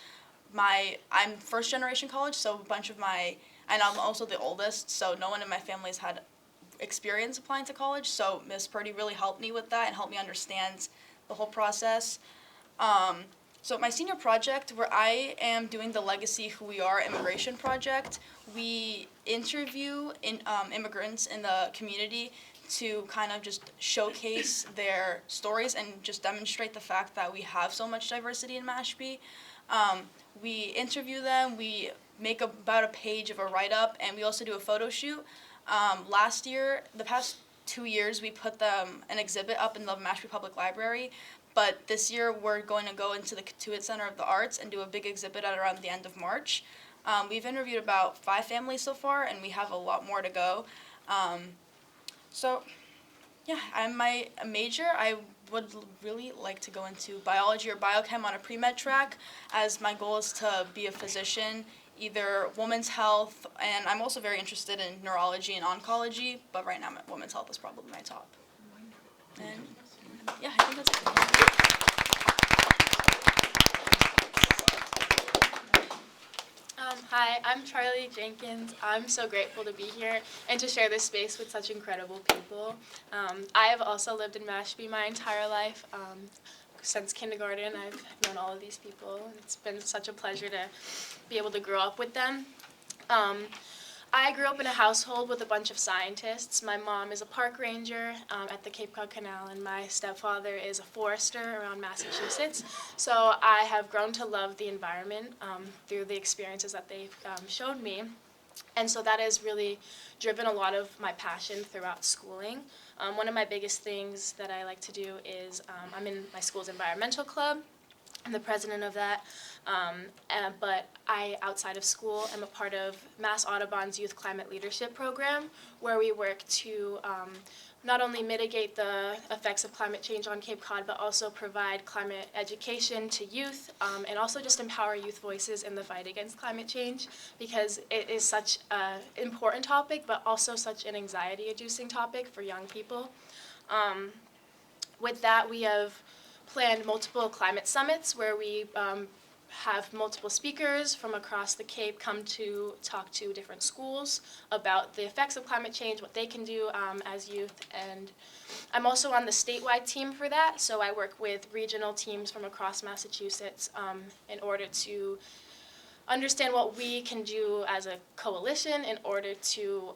I'm first generation college, so and I'm also the oldest, so no one in my family has had experience applying to college, so Miss Purdy really helped me with that and helped me understand the whole process. So my senior project, where I am doing the Legacy Who We Are immigration project, we interview immigrants in the community to kind of just showcase their stories and just demonstrate the fact that we have so much diversity in Mashpee. We interview them, we make about a page of a write-up, and we also do a photo shoot. Last year, the past 2 years, we put an exhibit up in the Mashpee Public Library, but this year we're going to go into the Katuitt Center of the Arts and do a big exhibit at around the end of March. We've interviewed about 5 families so far, and we have a lot more to go. So, yeah, my major, I would really like to go into biology or biochem on a pre-med track, as my goal is to be a physician, either women's health, and I'm also very interested in neurology and oncology, but right now women's health is probably my top. And yeah, I think that's it. Hi, I'm Charlie Jenkins. I'm so grateful to be here and to share this space with such incredible people. I have also lived in Mashpee my entire life. Since kindergarten, I've known all of these people. It's been such a pleasure to be able to grow up with them. I grew up in a household with a bunch of scientists. My mom is a park ranger at the Cape Cod Canal, and my stepfather is a forester around Massachusetts. So I have grown to love the environment through the experiences that they've showed me. And so that has really driven a lot of my passion throughout schooling. One of my biggest things that I like to do is I'm in my school's environmental club. I'm the president of that, but I, outside of school, am a part of Mass Audubon's Youth Climate Leadership Program, where we work to not only mitigate the effects of climate change on Cape Cod, but also provide climate education to youth, and also just empower youth voices in the fight against climate change, because it is such an important topic, but also such an anxiety-inducing topic for young people. With that, we have planned multiple climate summits where we have multiple speakers from across the Cape come to talk to different schools about the effects of climate change, what they can do as youth. And I'm also on the statewide team for that, so I work with regional teams from across Massachusetts in order to understand what we can do as a coalition in order to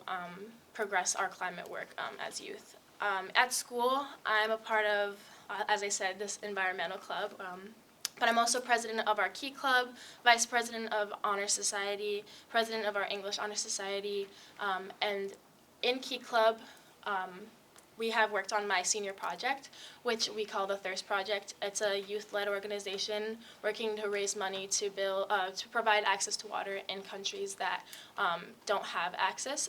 progress our climate work as youth. At school, I'm a part of, as I said, this environmental club, but I'm also president of our Key Club, vice president of Honor Society, president of our English Honor Society, and in Key Club, we have worked on my senior project, which we call the Thirst Project. It's a youth-led organization working to raise money to provide access to water in countries that don't have access.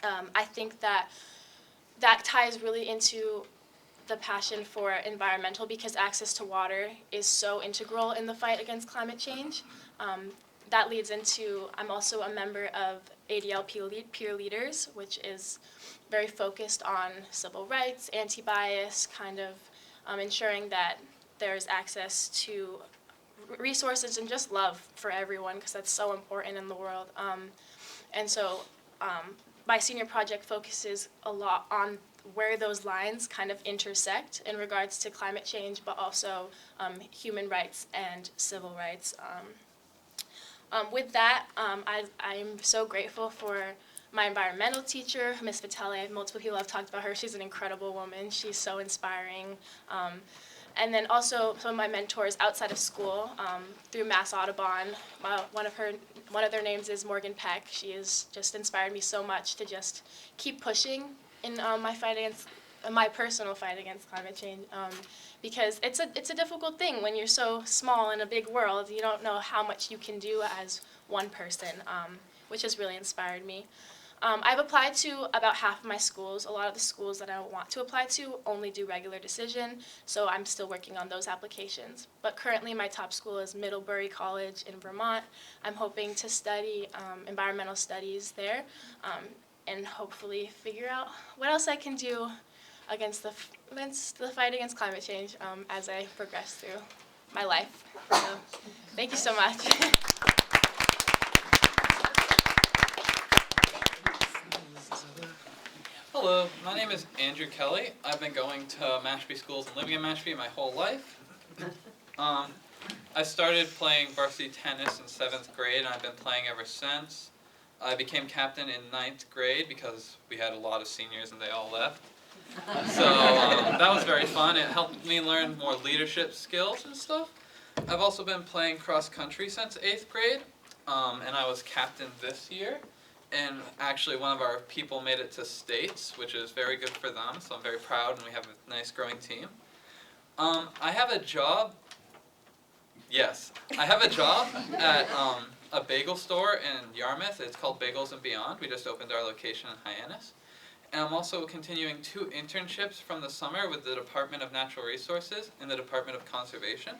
I think that ties really into the passion for environmental, because access to water is so integral in the fight against climate change. That leads into, I'm also a member of ADL Peer Leaders, which is very focused on civil rights, anti-bias, kind of ensuring that there's access to resources and just love for everyone, because that's so important in the world. And so my senior project focuses a lot on where those lines kind of intersect in regards to climate change, but also human rights and civil rights. With that, I'm so grateful for my environmental teacher, Miss Vitale. Multiple people have talked about her. She's an incredible woman. She's so inspiring. And then also some of my mentors outside of school through Mass Audubon. One of their names is Morgan Peck. She has just inspired me so much to just keep pushing in my personal fight against climate change, because it's a difficult thing when you're so small in a big world. You don't know how much you can do as one person, which has really inspired me. I've applied to about half of my schools. A lot of the schools that I want to apply to only do regular decision, so I'm still working on those applications. But currently my top school is Middlebury College in Vermont. I'm hoping to study environmental studies there, and hopefully figure out what else I can do against the fight against climate change as I progress through my life. So, thank you so much. Hello, my name is Andrew Kelly. I've been going to Mashpee schools and living in Mashpee my whole life. I started playing varsity tennis in 7th grade, and I've been playing ever since. I became captain in 9th grade because we had a lot of seniors and they all left. So that was very fun. It helped me learn more leadership skills and stuff. I've also been playing cross country since 8th grade. and I was captain this year. And actually, one of our people made it to states, which is very good for them. So I'm very proud, and we have a nice growing team. I have a job. Yes, I have a job at a bagel store in Yarmouth. It's called Bagels and Beyond. We just opened our location in Hyannis. And I'm also continuing 2 internships from the summer with the Department of Natural Resources and the Department of Conservation.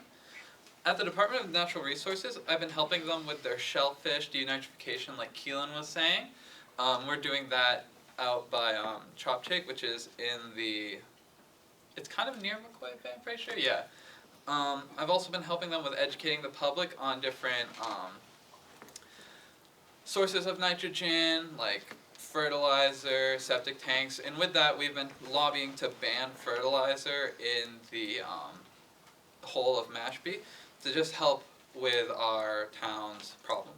At the Department of Natural Resources, I've been helping them with their shellfish denitrification, like Keelan was saying. We're doing that out by Chopchick, which is in the, it's kind of near McCoy, I'm pretty sure, yeah. I've also been helping them with educating the public on different sources of nitrogen, like fertilizer, septic tanks, and with that we've been lobbying to ban fertilizer in the whole of Mashpee to just help with our town's problem.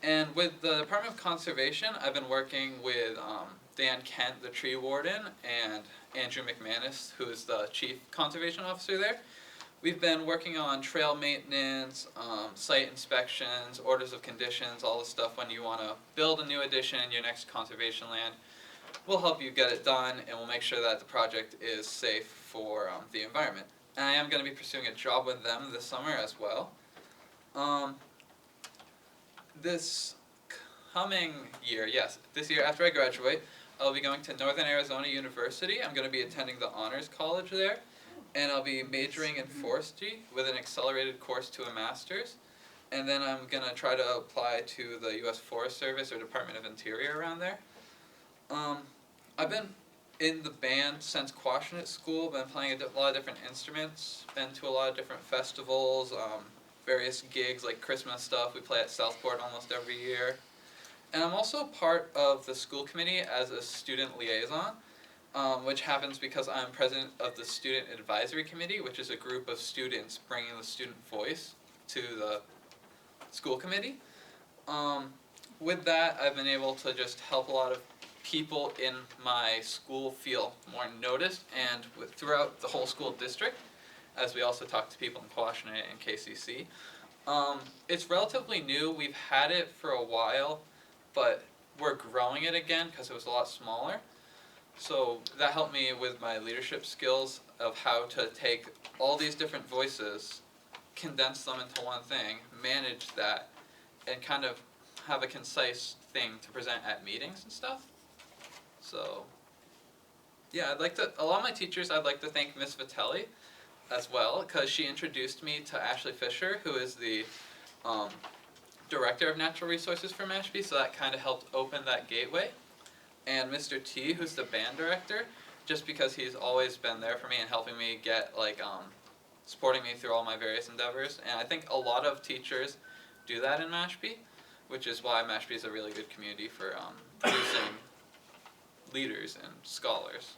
And with the Department of Conservation, I've been working with Dan Kent, the tree warden, and Andrew McManus, who is the chief conservation officer there. We've been working on trail maintenance, site inspections, orders of conditions, all the stuff when you want to build a new addition in your next conservation land. We'll help you get it done, and we'll make sure that the project is safe for the environment. And I am going to be pursuing a job with them this summer as well. This coming year, yes, this year after I graduate, I'll be going to Northern Arizona University. I'm going to be attending the honors college there. And I'll be majoring in forestry with an accelerated course to a master's. And then I'm going to try to apply to the U.S. Forest Service or Department of Interior around there. I've been in the band since Quashnet School, been playing a lot of different instruments, been to a lot of different festivals, various gigs like Christmas stuff. We play at Southport almost every year. And I'm also part of the school committee as a student liaison. Which happens because I'm president of the Student Advisory Committee, which is a group of students bringing the student voice to the school committee. With that, I've been able to just help a lot of people in my school feel more noticed and throughout the whole school district, as we also talk to people in Quashnet and KCC. It's relatively new. We've had it for a while, but we're growing it again because it was a lot smaller. So that helped me with my leadership skills of how to take all these different voices, condense them into one thing, manage that, and kind of have a concise thing to present at meetings and stuff. So, yeah, a lot of my teachers, I'd like to thank Miss Vitelli as well, because she introduced me to Ashley Fisher, who is the Director of Natural Resources for Mashpee, so that kind of helped open that gateway. And Mr. T, who's the band director, just because he's always been there for me and helping me get, supporting me through all my various endeavors. And I think a lot of teachers do that in Mashpee, which is why Mashpee is a really good community for producing leaders and scholars.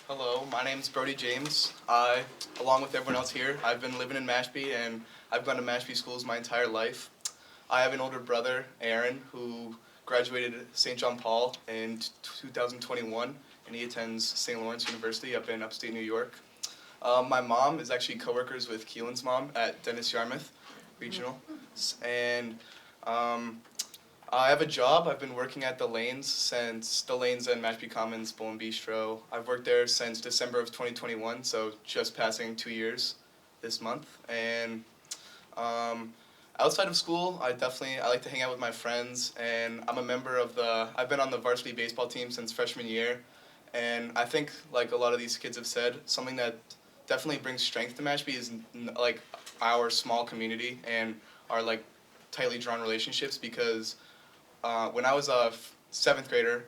Hello, my name's Brody James. Along with everyone else here, I've been living in Mashpee and I've gone to Mashpee schools my entire life. I have an older brother, Aaron, who graduated St. John Paul in 2021, and he attends St. Lawrence University up in upstate New York. My mom is actually coworkers with Keelan's mom at Dennis Yarmouth Regional, and I have a job. I've been working at the Lanes and Mashpee Commons Bowl and Bistro. I've worked there since December of 2021, so just passing 2 years this month. And outside of school, I like to hang out with my friends, and I'm a member of I've been on the varsity baseball team since freshman year. And I think, like a lot of these kids have said, something that definitely brings strength to Mashpee is our small community and our tightly drawn relationships, because when I was a 7th grader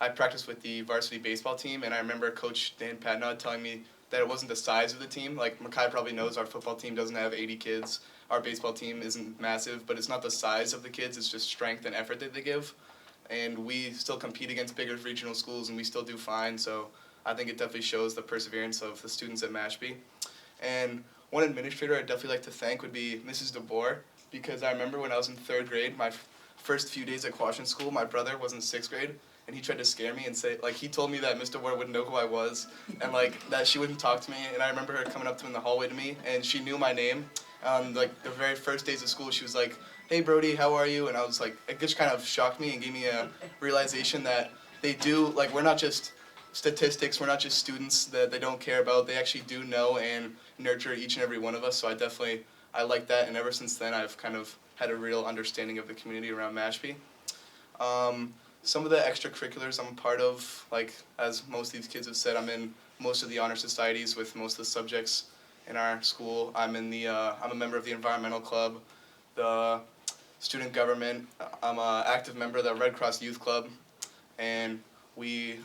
I practiced with the varsity baseball team, and I remember Coach Dan Patnod telling me that it wasn't the size of the team. Like Makai probably knows, our football team doesn't have 80 kids. Our baseball team isn't massive, but it's not the size of the kids, it's just strength and effort that they give. And we still compete against bigger regional schools, and we still do fine, so I think it definitely shows the perseverance of the students at Mashpee. And one administrator I'd definitely like to thank would be Mrs. DeBoer, because I remember when I was in 3rd grade, my first few days at Quashnet School, my brother was in 6th grade, and he tried to scare me and say, like, he told me that Mr. Ward wouldn't know who I was, and, like, that she wouldn't talk to me, and I remember her coming up to me in the hallway to me, and she knew my name. Like, the very first days of school, she was like, "Hey, Brody, how are you?" And I was like, it just kind of shocked me and gave me a realization that they do, like, we're not just statistics, we're not just students that they don't care about, they actually do know and nurture each and every one of us, so I like that, and ever since then, I've kind of had a real understanding of the community around Mashpee. Some of the extracurriculars I'm a part of, like as most of these kids have said, I'm in most of the honor societies with most of the subjects in our school. I'm a member of the environmental club, the student government. I'm an active member of the Red Cross Youth Club, and we're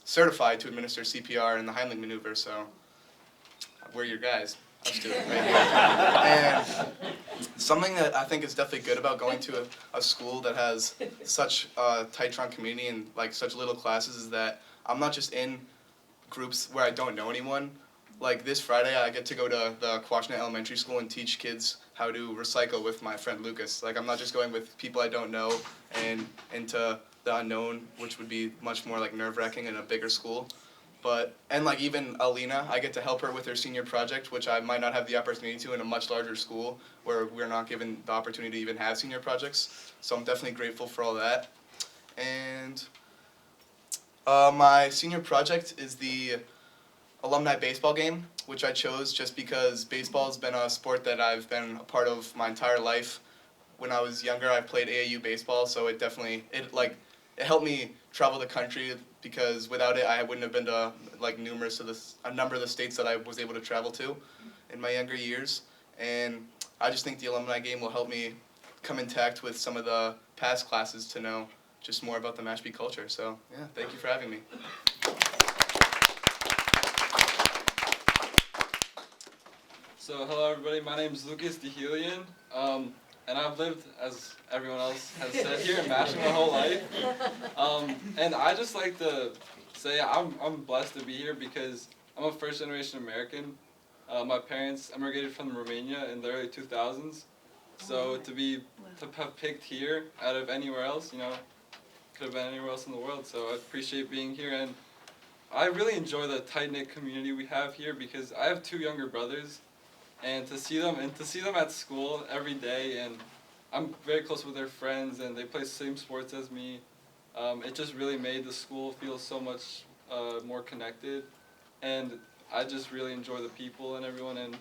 certified to administer CPR and the Heimlich maneuver. So we're your guys. Let's do it right here. And something that I think is definitely good about going to a school that has such a tight-knit community and like such little classes is that I'm not just in groups where I don't know anyone. Like this Friday, I get to go to the Quashnet Elementary School and teach kids how to recycle with my friend Lucas. Like I'm not just going with people I don't know and into the unknown, which would be much more like nerve-wracking in a bigger school. And like even Alina, I get to help her with her senior project, which I might not have the opportunity to in a much larger school where we're not given the opportunity to even have senior projects. So I'm definitely grateful for all that. And my senior project is the alumni baseball game, which I chose just because baseball has been a sport that I've been a part of my entire life. When I was younger, I played AAU baseball, so it helped me travel the country because without it, I wouldn't have been to like a number of the states that I was able to travel to in my younger years. And I just think the alumni game will help me come intact with some of the past classes to know just more about the Mashpee culture. So yeah, thank you for having me. So hello everybody, my name is Lucas DeHelian, and I've lived, as everyone else has said, here in Mashpee my whole life. And I just like to say I'm blessed to be here because I'm a first generation American. My parents emigrated from Romania in the early 2000s. So to have picked here out of anywhere else, could have been anywhere else in the world. So I appreciate being here, and I really enjoy the tight-knit community we have here because I have two younger brothers. And to see them at school every day, and I'm very close with their friends, and they play the same sports as me. It just really made the school feel so much more connected, and I just really enjoy the people and everyone. And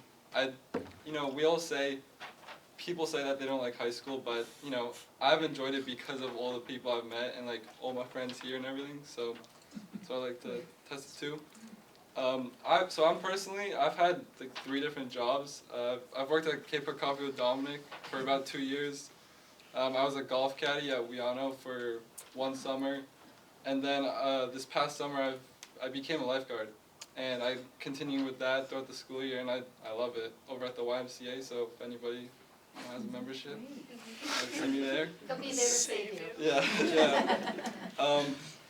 people say that they don't like high school, but I've enjoyed it because of all the people I've met and like all my friends here and everything. So I like to test it too. I've had like 3 different jobs. I've worked at Cape Cod Coffee with Dominic for about 2 years. I was a golf caddy at Wiano for 1 summer, and then this past summer I became a lifeguard, and I continue with that throughout the school year, and I love it over at the YMCA. So if anybody has a membership, I'd see me there. They'll be there to save you. Yeah.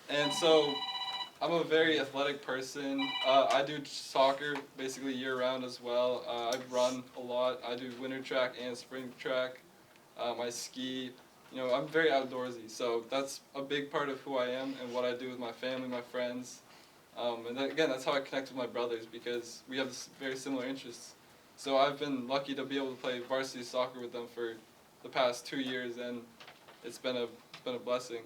And so I'm a very athletic person. I do soccer basically year-round as well. I run a lot. I do winter track and spring track. I ski. I'm very outdoorsy, so that's a big part of who I am and what I do with my family, my friends. And then, again, that's how I connect with my brothers because we have very similar interests. So I've been lucky to be able to play varsity soccer with them for the past 2 years, and it's been a blessing.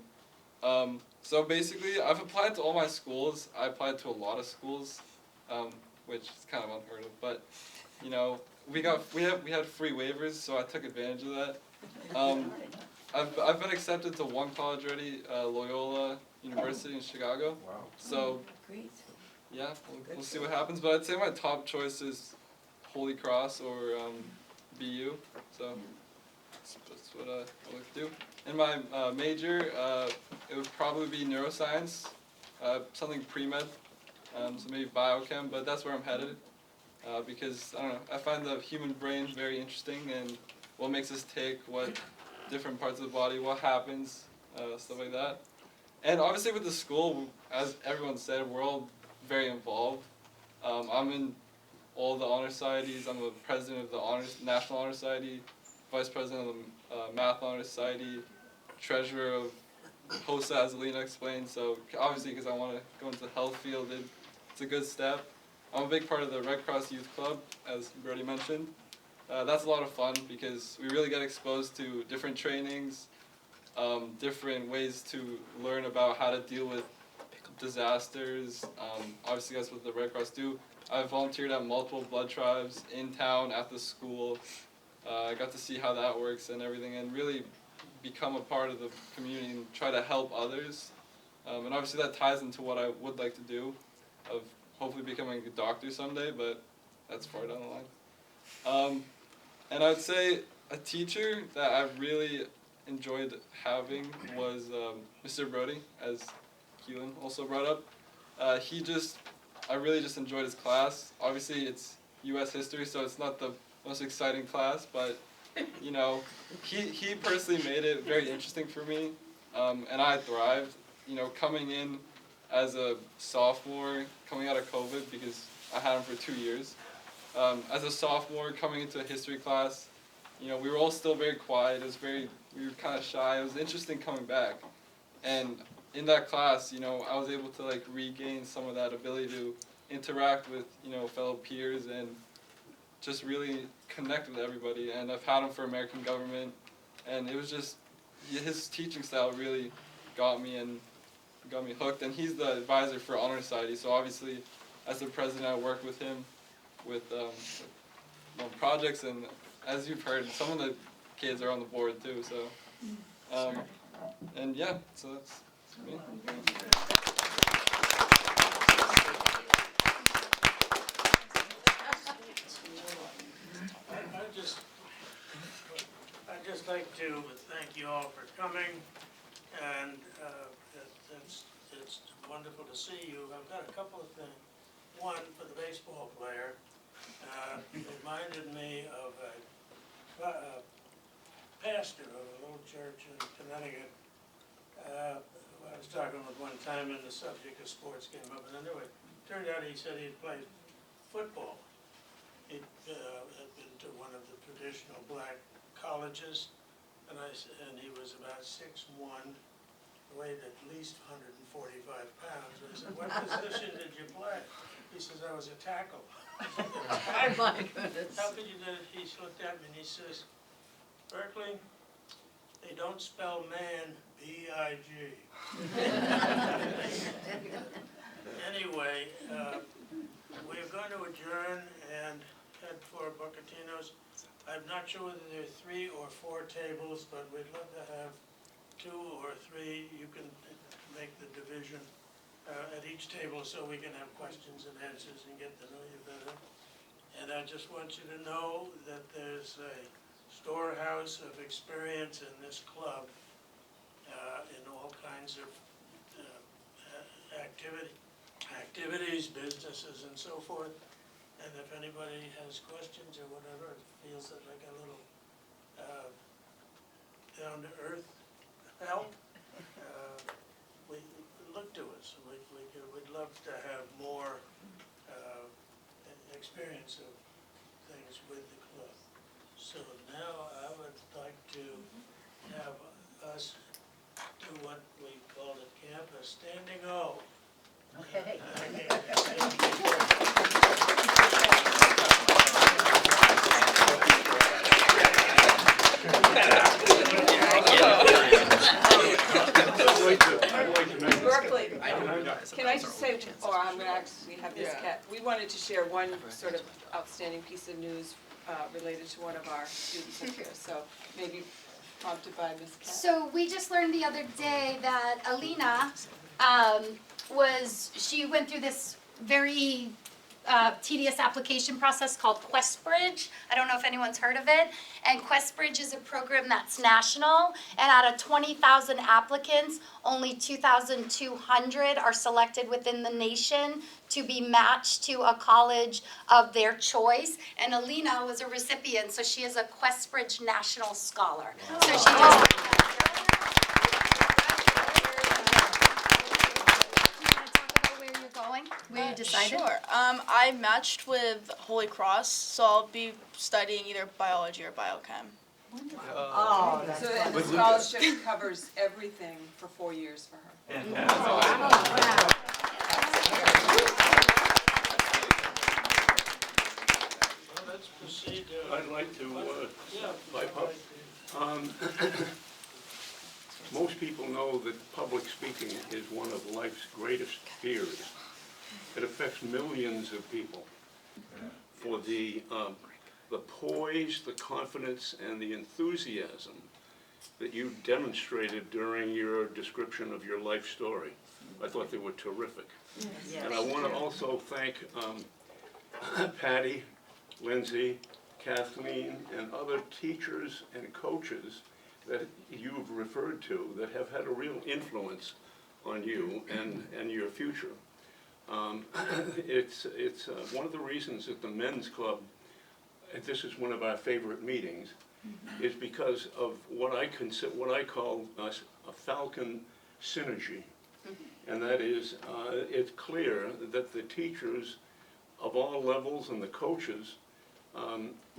So basically, I've applied to all my schools. I applied to a lot of schools, which is kind of unheard of. But we had free waivers, so I took advantage of that. I've been accepted to 1 college already, Loyola University in Chicago. Wow. So yeah, we'll see what happens. But I'd say my top choice is Holy Cross or BU. So that's what I like to do. In my major, it would probably be neuroscience, something pre-med, so maybe biochem, but that's where I'm headed because, I don't know, I find the human brain very interesting and what makes us tick, what different parts of the body, what happens, stuff like that. And obviously with the school, as everyone said, we're all very involved. I'm in all the honor societies. I'm the president of the National Honor Society, vice president of the Math Honor Society, treasurer of host that, as Alina explained. So obviously, because I want to go into the health field, it's a good step. I'm a big part of the Red Cross Youth Club, as Brody mentioned. That's a lot of fun because we really get exposed to different trainings, different ways to learn about how to deal with disasters. Obviously, that's what the Red Cross do. I've volunteered at multiple blood drives in town, at the school. I got to see how that works and everything, and really become a part of the community and try to help others. And obviously that ties into what I would like to do, of hopefully becoming a doctor someday, but that's far down the line. And I'd say a teacher that I really enjoyed having was Mr. Brody, as Keelan also brought up. I really just enjoyed his class. Obviously it's U.S. history, so it's not the most exciting class, but you know, he personally made it very interesting for me, and I thrived. You know, coming in as a sophomore, coming out of COVID, because I had him for 2 years. As a sophomore, coming into a history class, you know, we were all still very quiet. We were kind of shy. It was interesting coming back, and in that class, you know, I was able to like regain some of that ability to interact with, you know, fellow peers and just really connect with everybody. And I've had him for American government, and it was just, his teaching style really got me hooked. And he's the advisor for Honor Society, so obviously as the president I work with him with projects, and as you've heard, some of the kids are on the board too, so and yeah, so that's me. I'd just like to thank you all for coming, and it's wonderful to see you. I've got a couple of things. One, for the baseball player, reminded me of a pastor of a little church in Connecticut. I was talking with one time, and the subject of sports came up, and anyway, it turned out he said he'd played football. He had been to one of the traditional black colleges, and he was about 6'1", weighed at least 145 pounds. I said, "What position did you play?" He says, "I was a tackle." Oh my goodness. How could you do it? He looked at me and he says, "Berkeley, they don't spell man B-I-G." Anyway, we're going to adjourn and head for Bucatinos. I'm not sure whether there are 3 or 4 tables, but we'd love to have 2 or 3. You can make the division at each table so we can have questions and answers and get to know you better. And I just want you to know that there's a storehouse of experience in this club in all kinds of activities, businesses, and so forth. And if anybody has questions or whatever, feels that like a little down-to-earth help, look to us. We'd love to have more experience of things with the club. So now I would like to have us do what we called at camp a standing O. Okay. Berkeley, can I just say, or I'm going to actually have Ms. Cat, we wanted to share one sort of outstanding piece of news related to one of our students up here, so maybe prompted by Ms. Cat. So we just learned the other day that Alina she went through this very tedious application process called QuestBridge. I don't know if anyone's heard of it. And QuestBridge is a program that's national, and out of 20,000 applicants, only 2,200 are selected within the nation to be matched to a college of their choice. And Alina was a recipient, so she is a QuestBridge National Scholar. So she just where you decided? Sure. I matched with Holy Cross, so I'll be studying either biology or biochem. Oh, so and the scholarship covers everything for 4 years for her. Let's proceed. I'd like to pipe up. Most people know that public speaking is one of life's greatest fears. It affects millions of people. For the poise, the confidence, and the enthusiasm that you demonstrated during your description of your life story, I thought they were terrific. And I want to also thank Patty, Lindsay, Kathleen, and other teachers and coaches that you've referred to that have had a real influence on you and your future. It's one of the reasons that the men's club, and this is one of our favorite meetings, is because of what I call a Falcon synergy. And that is, it's clear that the teachers of all levels and the coaches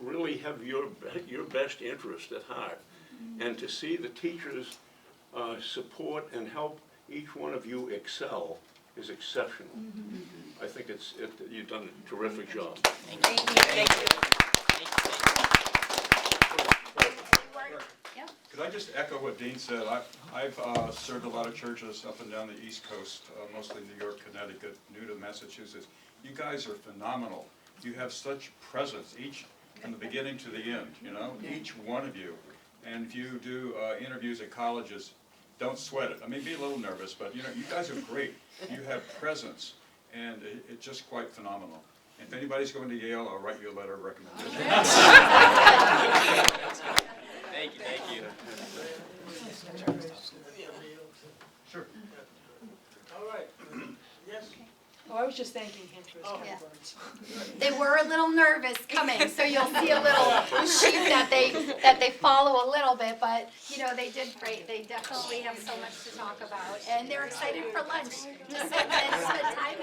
really have your best interest at heart. And to see the teachers support and help each one of you excel is exceptional. I think you've done a terrific job. Thank you. Could I just echo what Dean said? I've served a lot of churches up and down the East Coast, mostly New York, Connecticut, new to Massachusetts. You guys are phenomenal. You have such presence, each from the beginning to the end, you know, each one of you. And if you do interviews at colleges, don't sweat it. I mean, be a little nervous, but you know, you guys are great. You have presence, and it's just quite phenomenal. If anybody's going to Yale, I'll write you a letter of recommendation. Thank you. Sure. All right. Yes. Oh, I was just thanking him for his kind Yeah. words. They were a little nervous coming, so you'll see a little sheet that they follow a little bit, but you know, they did great. They definitely have so much to talk about, and they're excited for lunch to sit and spend time